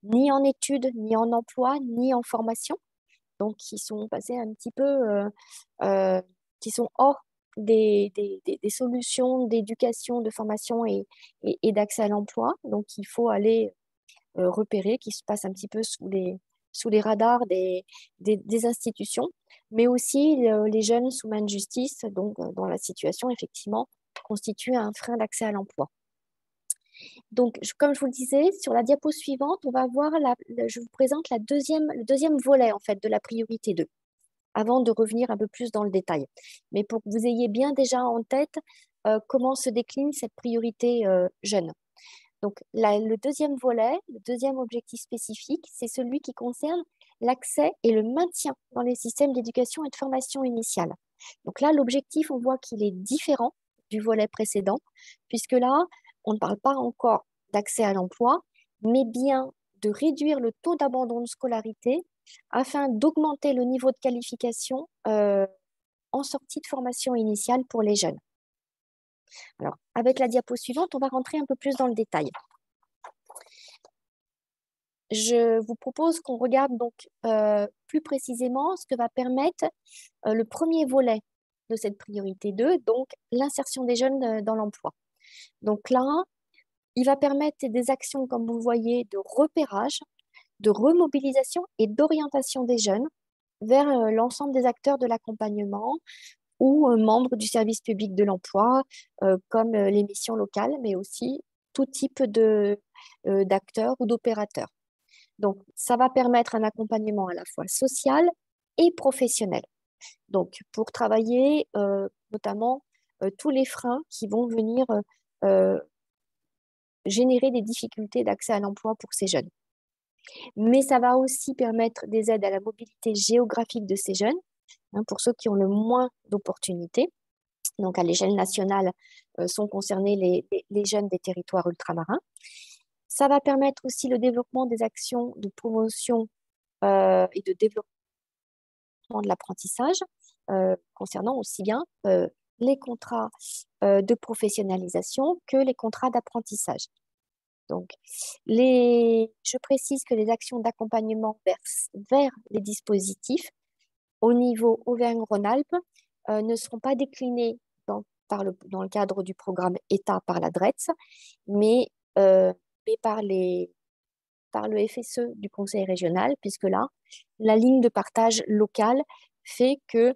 Speaker 13: ni en études, ni en emploi, ni en formation, donc qui sont passés un petit peu, qui sont hors des solutions d'éducation, de formation et d'accès à l'emploi. Donc il faut aller repérer, qui se passent un petit peu sous les radars des institutions, mais aussi les jeunes sous main de justice, donc dont la situation effectivement constitue un frein d'accès à l'emploi. Donc, comme je vous le disais, sur la diapo suivante, on va voir, je vous présente le deuxième volet en fait, de la priorité 2, avant de revenir un peu plus dans le détail. Mais pour que vous ayez bien déjà en tête comment se décline cette priorité jeune. Donc, le deuxième volet, le deuxième objectif spécifique, c'est celui qui concerne l'accès et le maintien dans les systèmes d'éducation et de formation initiale. Donc là, l'objectif, on voit qu'il est différent du volet précédent, puisque là, on ne parle pas encore d'accès à l'emploi, mais bien de réduire le taux d'abandon de scolarité afin d'augmenter le niveau de qualification en sortie de formation initiale pour les jeunes. Alors, avec la diapo suivante, on va rentrer un peu plus dans le détail. Je vous propose qu'on regarde donc plus précisément ce que va permettre le premier volet de cette priorité 2, donc l'insertion des jeunes dans l'emploi. Donc là, il va permettre des actions, comme vous voyez, de repérage, de remobilisation et d'orientation des jeunes vers l'ensemble des acteurs de l'accompagnement ou membres du service public de l'emploi, comme les missions locales, mais aussi tout type d'acteurs ou d'opérateurs. Donc, ça va permettre un accompagnement à la fois social et professionnel. Donc, pour travailler notamment tous les freins qui vont venir générer des difficultés d'accès à l'emploi pour ces jeunes. Mais ça va aussi permettre des aides à la mobilité géographique de ces jeunes, pour ceux qui ont le moins d'opportunités. Donc, à l'échelle nationale, sont concernés les jeunes des territoires ultramarins. Ça va permettre aussi le développement des actions de promotion et de développement de l'apprentissage, concernant aussi bien les contrats de professionnalisation que les contrats d'apprentissage. Donc, je précise que les actions d'accompagnement vers les dispositifs au niveau Auvergne-Rhône-Alpes ne seront pas déclinées dans le cadre du programme État par la DRETS, mais par le FSE du Conseil régional, puisque là, la ligne de partage locale fait que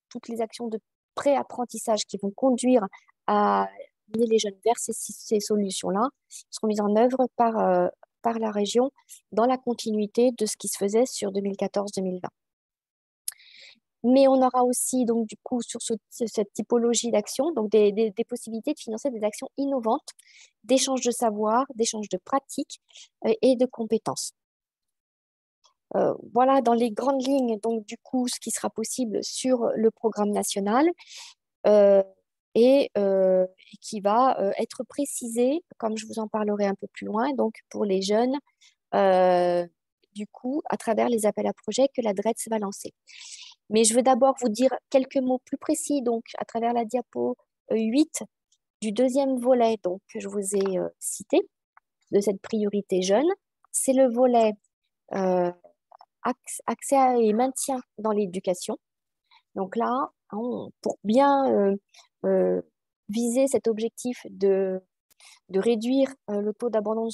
Speaker 13: toutes les actions de pré-apprentissage qui vont conduire à mener les jeunes vers ces solutions-là seront mises en œuvre par la région dans la continuité de ce qui se faisait sur 2014-2020. Mais on aura aussi, donc, du coup, sur cette typologie d'action, donc des possibilités de financer des actions innovantes, d'échange de savoir, d'échange de pratiques et de compétences. Voilà, dans les grandes lignes, donc du coup, ce qui sera possible sur le programme national et qui va être précisé, comme je vous en parlerai un peu plus loin, donc pour les jeunes, du coup, à travers les appels à projets que la DRETS va lancer. Mais je veux d'abord vous dire quelques mots plus précis, donc à travers la diapo 8 du deuxième volet donc, que je vous ai cité, de cette priorité jeune. C'est le volet accès et maintien dans l'éducation. Donc là, pour bien viser cet objectif de réduire le taux d'abandon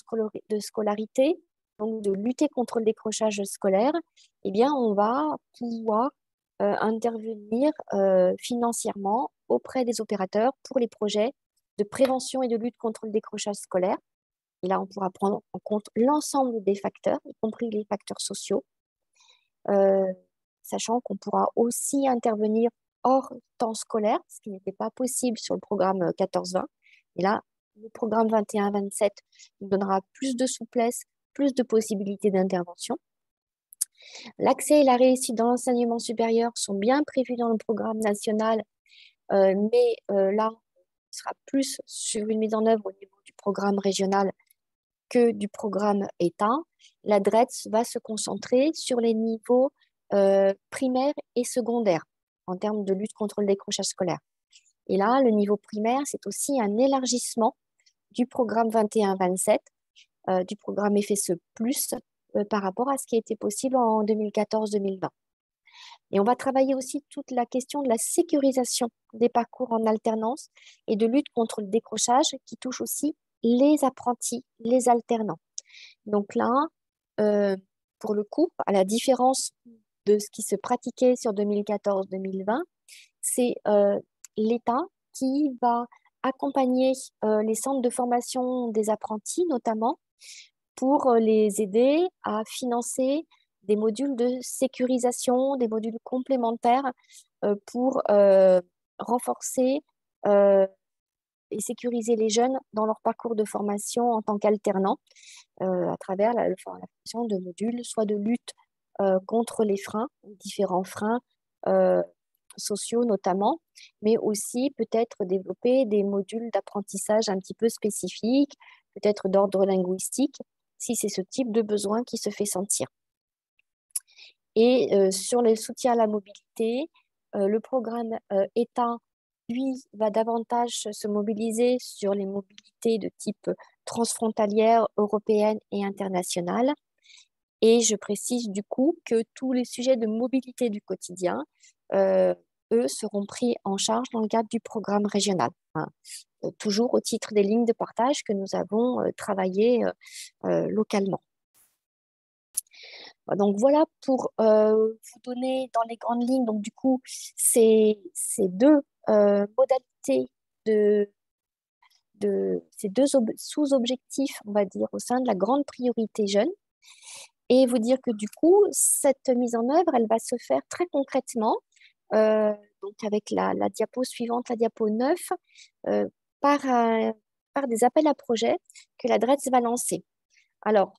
Speaker 13: de scolarité, donc de lutter contre le décrochage scolaire, eh bien, on va pouvoir intervenir financièrement auprès des opérateurs pour les projets de prévention et de lutte contre le décrochage scolaire. Et là, on pourra prendre en compte l'ensemble des facteurs, y compris les facteurs sociaux, sachant qu'on pourra aussi intervenir hors temps scolaire, ce qui n'était pas possible sur le programme 14-20. Et là, le programme 21-27 nous donnera plus de souplesse, plus de possibilités d'intervention. L'accès et la réussite dans l'enseignement supérieur sont bien prévus dans le programme national, mais là, on sera plus sur une mise en œuvre au niveau du programme régional que du programme État. La DRETS va se concentrer sur les niveaux primaires et secondaires en termes de lutte contre le décrochage scolaire. Et là, le niveau primaire, c'est aussi un élargissement du programme 21-27, du programme FSE+, par rapport à ce qui était possible en 2014-2020. Et on va travailler aussi toute la question de la sécurisation des parcours en alternance et de lutte contre le décrochage qui touche aussi les apprentis, les alternants. Donc là, pour le coup, à la différence de ce qui se pratiquait sur 2014-2020, c'est l'État qui va accompagner les centres de formation des apprentis, notamment, pour les aider à financer des modules de sécurisation, des modules complémentaires pour renforcer et sécuriser les jeunes dans leur parcours de formation en tant qu'alternants à travers la formation de modules, soit de lutte contre les freins, différents freins sociaux notamment, mais aussi peut-être développer des modules d'apprentissage un petit peu spécifiques, peut-être d'ordre linguistique, si c'est ce type de besoin qui se fait sentir. Et sur le soutien à la mobilité, le programme État, lui, va davantage se mobiliser sur les mobilités de type transfrontalière, européenne et internationale. Et je précise du coup que tous les sujets de mobilité du quotidien, eux, seront pris en charge dans le cadre du programme régional, hein, toujours au titre des lignes de partage que nous avons travaillé localement. Donc voilà pour vous donner dans les grandes lignes, donc du coup, ces deux modalités ces deux sous-objectifs, on va dire, au sein de la grande priorité jeune. Et vous dire que du coup, cette mise en œuvre, elle va se faire très concrètement, donc avec la diapo suivante, la diapo 9, par des appels à projets que la DRETS va lancer. Alors,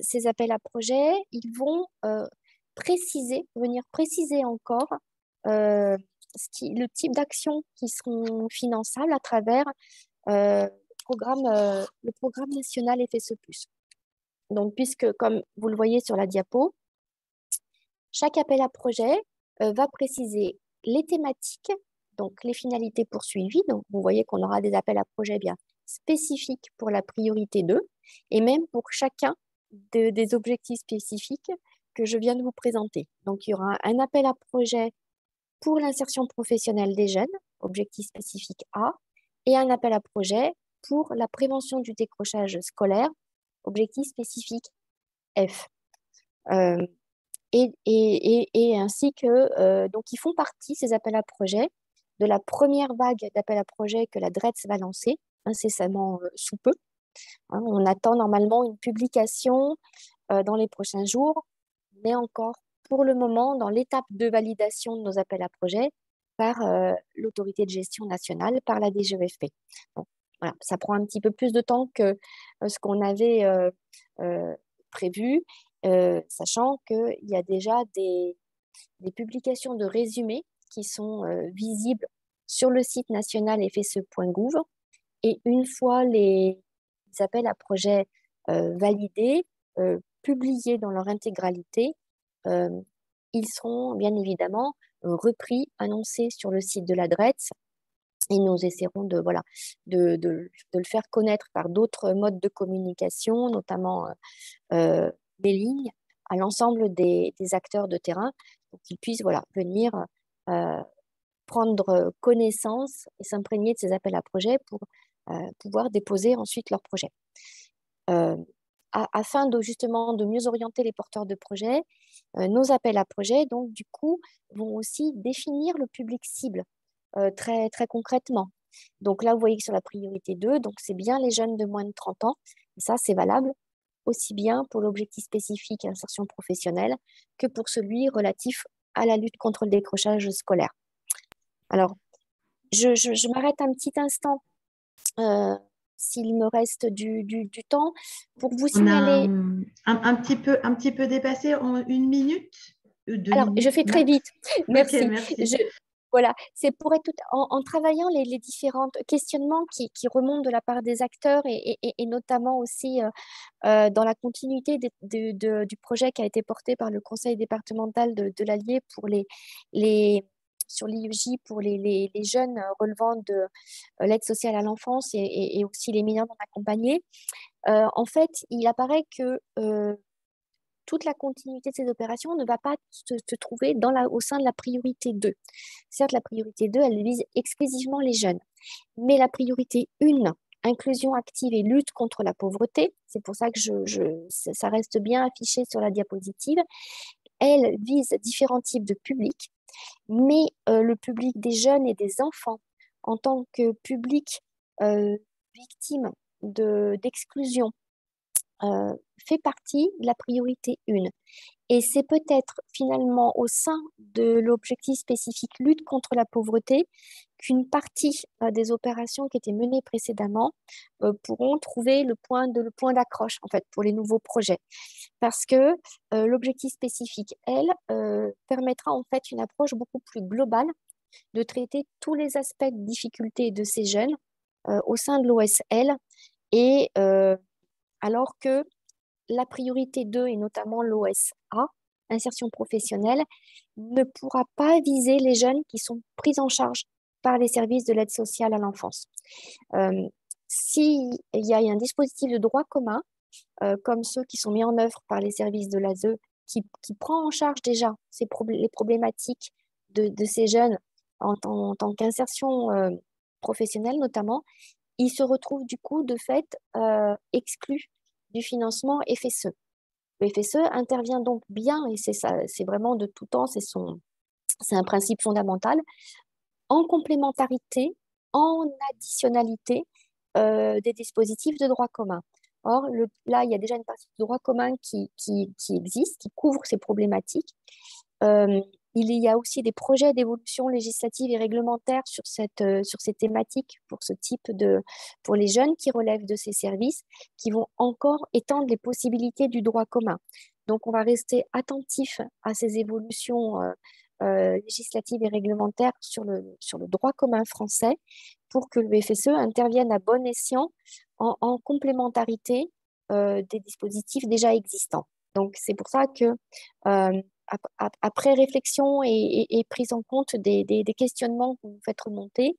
Speaker 13: ces appels à projets, ils vont venir préciser encore le type d'actions qui seront finançables à travers le programme national FSE+. Donc, puisque, comme vous le voyez sur la diapo, chaque appel à projet va préciser les thématiques, donc les finalités poursuivies. Donc, vous voyez qu'on aura des appels à projets bien spécifiques pour la priorité 2 et même pour chacun des objectifs spécifiques que je viens de vous présenter. Donc, il y aura un appel à projet pour l'insertion professionnelle des jeunes, objectif spécifique A, et un appel à projet pour la prévention du décrochage scolaire, objectif spécifique F. Et ainsi que, donc, ils font partie, ces appels à projets, de la première vague d'appels à projets que la DRETS va lancer incessamment sous peu. Hein, on attend normalement une publication dans les prochains jours, mais encore pour le moment dans l'étape de validation de nos appels à projets par l'autorité de gestion nationale, par la DGEFP. Donc, voilà, ça prend un petit peu plus de temps que ce qu'on avait prévu, sachant qu'il y a déjà des publications de résumés qui sont visibles sur le site national fse.gouv. Et une fois les appels à projets validés, publiés dans leur intégralité, ils seront bien évidemment repris, annoncés sur le site de la DRETS, et nous essaierons de le faire connaître par d'autres modes de communication, notamment les lignes, à l'ensemble des acteurs de terrain, pour qu'ils puissent venir prendre connaissance et s'imprégner de ces appels à projets pour pouvoir déposer ensuite leur projet. Afin justement de mieux orienter les porteurs de projets, nos appels à projets, donc du coup, vont aussi définir le public cible très, très concrètement. Donc là, vous voyez que sur la priorité 2, donc c'est bien les jeunes de moins de 30 ans, et ça, c'est valable aussi bien pour l'objectif spécifique insertion professionnelle que pour celui relatif à la lutte contre le décrochage scolaire. Alors, je m'arrête un petit instant, s'il me reste du temps, pour vous signaler…
Speaker 3: un petit peu dépassé en 1 minute.
Speaker 13: Alors, je fais très vite. Merci.
Speaker 3: Okay, merci.
Speaker 13: Voilà, c'est pour être en travaillant les différents questionnements qui remontent de la part des acteurs et notamment aussi dans la continuité du projet qui a été porté par le conseil départemental de l'Allier pour sur l'IEJ pour les jeunes relevant de l'aide sociale à l'enfance et aussi les mineurs non accompagnés. En fait, il apparaît que toute la continuité de ces opérations ne va pas se trouver au sein de la priorité 2. Certes, la priorité 2, elle vise exclusivement les jeunes, mais la priorité 1, inclusion active et lutte contre la pauvreté, c'est pour ça que ça reste bien affiché sur la diapositive, elle vise différents types de publics, mais le public des jeunes et des enfants en tant que public victime d'exclusion fait partie de la priorité 1. Et c'est peut-être finalement au sein de l'objectif spécifique lutte contre la pauvreté qu'une partie des opérations qui étaient menées précédemment pourront trouver le point d'accroche en fait pour les nouveaux projets. Parce que l'objectif spécifique, elle, permettra en fait une approche beaucoup plus globale de traiter tous les aspects de difficulté de ces jeunes au sein de l'OSL et alors que la priorité 2, et notamment l'OSA, insertion professionnelle, ne pourra pas viser les jeunes qui sont pris en charge par les services de l'aide sociale à l'enfance. S'il y a un dispositif de droit commun, comme ceux qui sont mis en œuvre par les services de l'ASE, qui prend en charge déjà les problématiques de ces jeunes en tant qu'insertion professionnelle notamment, ils se retrouvent du coup de fait exclus du financement FSE. Le FSE intervient donc bien, et c'est vraiment de tout temps, c'est un principe fondamental, en complémentarité, en additionnalité des dispositifs de droit commun. Or, là, il y a déjà une partie de droit commun qui existe, qui couvre ces problématiques. Il y a aussi des projets d'évolution législative et réglementaire sur ces thématiques pour les jeunes qui relèvent de ces services, qui vont encore étendre les possibilités du droit commun. Donc, on va rester attentif à ces évolutions législatives et réglementaires sur le droit commun français pour que le FSE intervienne à bon escient en complémentarité des dispositifs déjà existants. Donc, c'est pour ça que après réflexion et prise en compte des questionnements que vous faites remonter,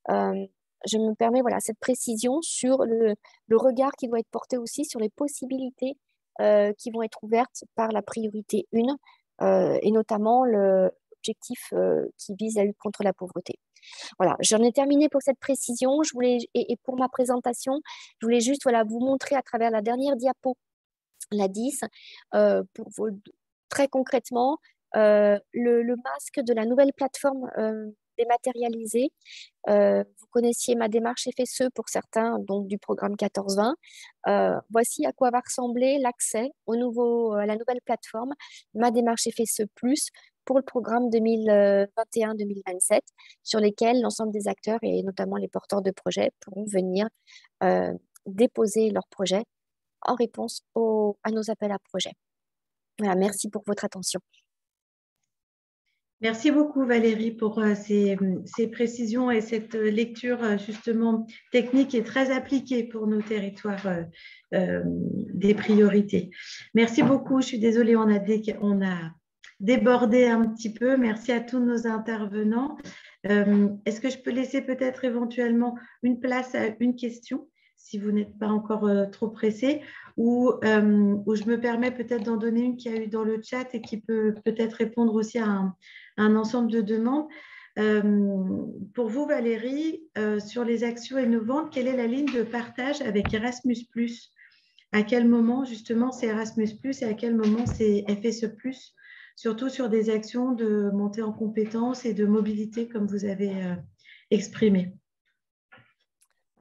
Speaker 13: je me permets cette précision sur le regard qui doit être porté aussi sur les possibilités qui vont être ouvertes par la priorité 1 et notamment l'objectif qui vise la lutte contre la pauvreté. Voilà, j'en ai terminé pour cette précision. Et pour ma présentation, je voulais juste vous montrer à travers la dernière diapo, la 10, très concrètement, le masque de la nouvelle plateforme dématérialisée. Vous connaissiez ma démarche FSE pour certains, donc du programme 14-20. Voici à quoi va ressembler l'accès à la nouvelle plateforme, ma démarche FSE+, pour le programme 2021-2027, sur lesquels l'ensemble des acteurs et notamment les porteurs de projets pourront venir déposer leurs projets en réponse à nos appels à projets. Voilà, merci pour votre attention.
Speaker 3: Merci beaucoup Valérie pour ces précisions et cette lecture justement technique et très appliquée pour nos territoires des priorités. Merci beaucoup. Je suis désolée, on a débordé un petit peu. Merci à tous nos intervenants. Est-ce que je peux laisser peut-être éventuellement une place à une question si vous n'êtes pas encore trop pressé, ou je me permets peut-être d'en donner une qu'il y a eu dans le chat et qui peut peut-être répondre aussi à un ensemble de demandes. Pour vous, Valérie, sur les actions innovantes, quelle est la ligne de partage avec Erasmus+? À quel moment, justement, c'est Erasmus+, et à quel moment c'est FSE+, surtout sur des actions de montée en compétences et de mobilité, comme vous avez exprimé?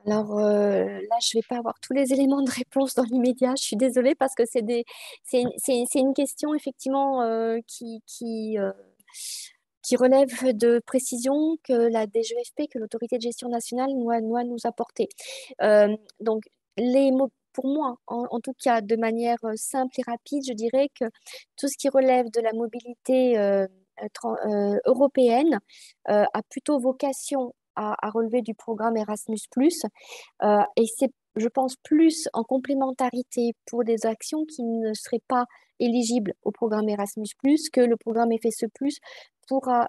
Speaker 13: Alors là, je ne vais pas avoir tous les éléments de réponse dans l'immédiat. Je suis désolée parce que c'est une question effectivement qui relève de précision que la DGFP, que l'autorité de gestion nationale, doit nous apporter. Donc, pour moi, en tout cas, de manière simple et rapide, je dirais que tout ce qui relève de la mobilité européenne a plutôt vocation à relever du programme Erasmus+. Et c'est, je pense, plus en complémentarité pour des actions qui ne seraient pas éligibles au programme Erasmus+, que le programme FSE+, pourra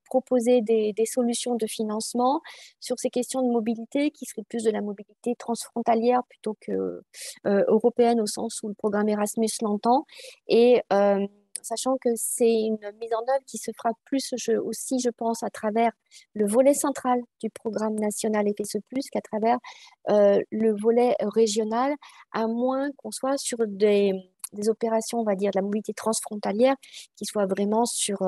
Speaker 13: proposer des solutions de financement sur ces questions de mobilité qui seraient plus de la mobilité transfrontalière plutôt que européenne au sens où le programme Erasmus l'entend. Et sachant que c'est une mise en œuvre qui se fera plus aussi, je pense, à travers le volet central du programme national FSE+, qu'à travers le volet régional, à moins qu'on soit sur des opérations, on va dire, de la mobilité transfrontalière qui soient vraiment sur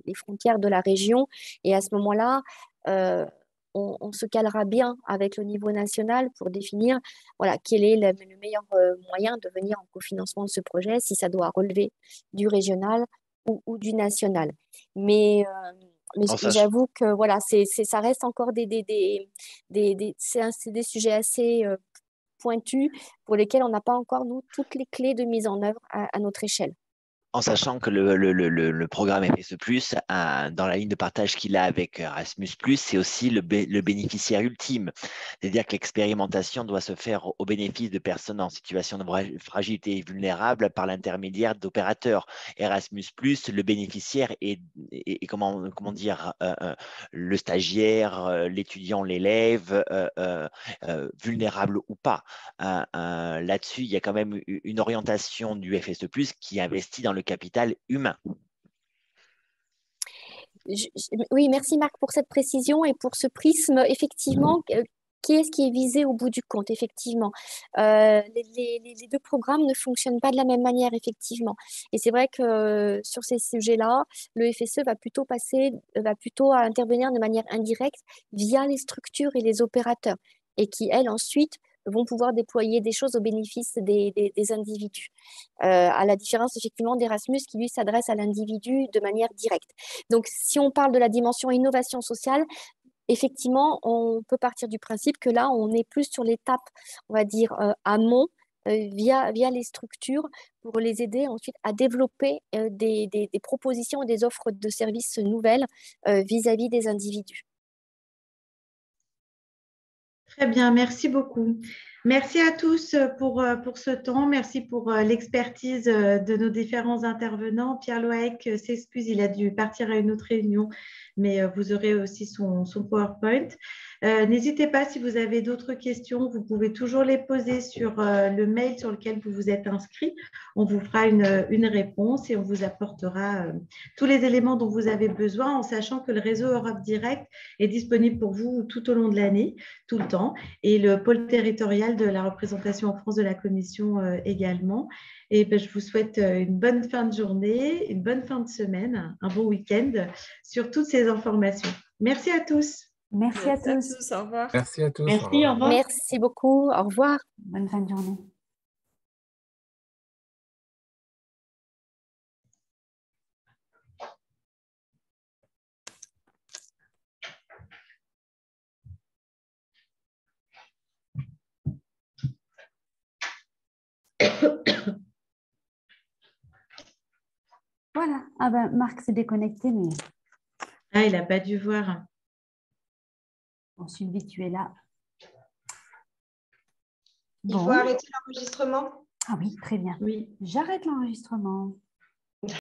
Speaker 13: les frontières de la région. Et à ce moment-là, on se calera bien avec le niveau national pour définir quel est le meilleur moyen de venir en cofinancement de ce projet, si ça doit relever du régional ou du national. Mais j'avoue que ça reste encore c'est des sujets assez pointus pour lesquels on n'a pas encore, nous, toutes les clés de mise en œuvre à notre échelle.
Speaker 5: En sachant que le programme FSE+, dans la ligne de partage qu'il a avec Erasmus+, c'est aussi le bénéficiaire ultime. C'est-à-dire que l'expérimentation doit se faire au bénéfice de personnes en situation de fragilité et vulnérable par l'intermédiaire d'opérateurs. Erasmus+, le bénéficiaire est comment dire, le stagiaire, l'étudiant, l'élève, vulnérable ou pas. Là-dessus, il y a quand même une orientation du FSE+, qui investit dans le capital humain.
Speaker 13: Oui, merci Marc pour cette précision et pour ce prisme. Effectivement, qui est visé au bout du compte, effectivement. Les deux programmes ne fonctionnent pas de la même manière, effectivement. Et c'est vrai que sur ces sujets-là, le FSE va plutôt intervenir de manière indirecte via les structures et les opérateurs, et qui, elles, ensuite, vont pouvoir déployer des choses au bénéfice des individus. À la différence, effectivement, d'Erasmus, qui, lui, s'adresse à l'individu de manière directe. Donc, si on parle de la dimension innovation sociale, effectivement, on peut partir du principe que là, on est plus sur l'étape, on va dire, amont, via les structures, pour les aider ensuite à développer des propositions et des offres de services nouvelles vis-à-vis des individus.
Speaker 3: Très bien, merci beaucoup. Merci à tous pour ce temps. Merci pour l'expertise de nos différents intervenants. Pierre Loaec s'excuse, il a dû partir à une autre réunion, mais vous aurez aussi son PowerPoint. N'hésitez pas, si vous avez d'autres questions, vous pouvez toujours les poser sur le mail sur lequel vous vous êtes inscrit. On vous fera une réponse et on vous apportera tous les éléments dont vous avez besoin, en sachant que le réseau Europe Direct est disponible pour vous tout au long de l'année, tout le temps, et le pôle territorial de la représentation en France de la Commission également. Et je vous souhaite une bonne fin de journée, une bonne fin de semaine, un bon week-end sur toutes ces informations. Merci à tous.
Speaker 2: Merci à tous.
Speaker 11: Au revoir.
Speaker 10: Merci à tous.
Speaker 3: Merci, au revoir.
Speaker 13: Merci beaucoup. Au revoir.
Speaker 2: Bonne fin de journée. Voilà. Ah ben, Marc s'est déconnecté, mais...
Speaker 3: Ah, il n'a pas dû voir.
Speaker 2: Bon, Sylvie, tu es là.
Speaker 12: Il faut arrêter l'enregistrement.
Speaker 2: Ah oui, très bien.
Speaker 3: Oui.
Speaker 2: J'arrête l'enregistrement.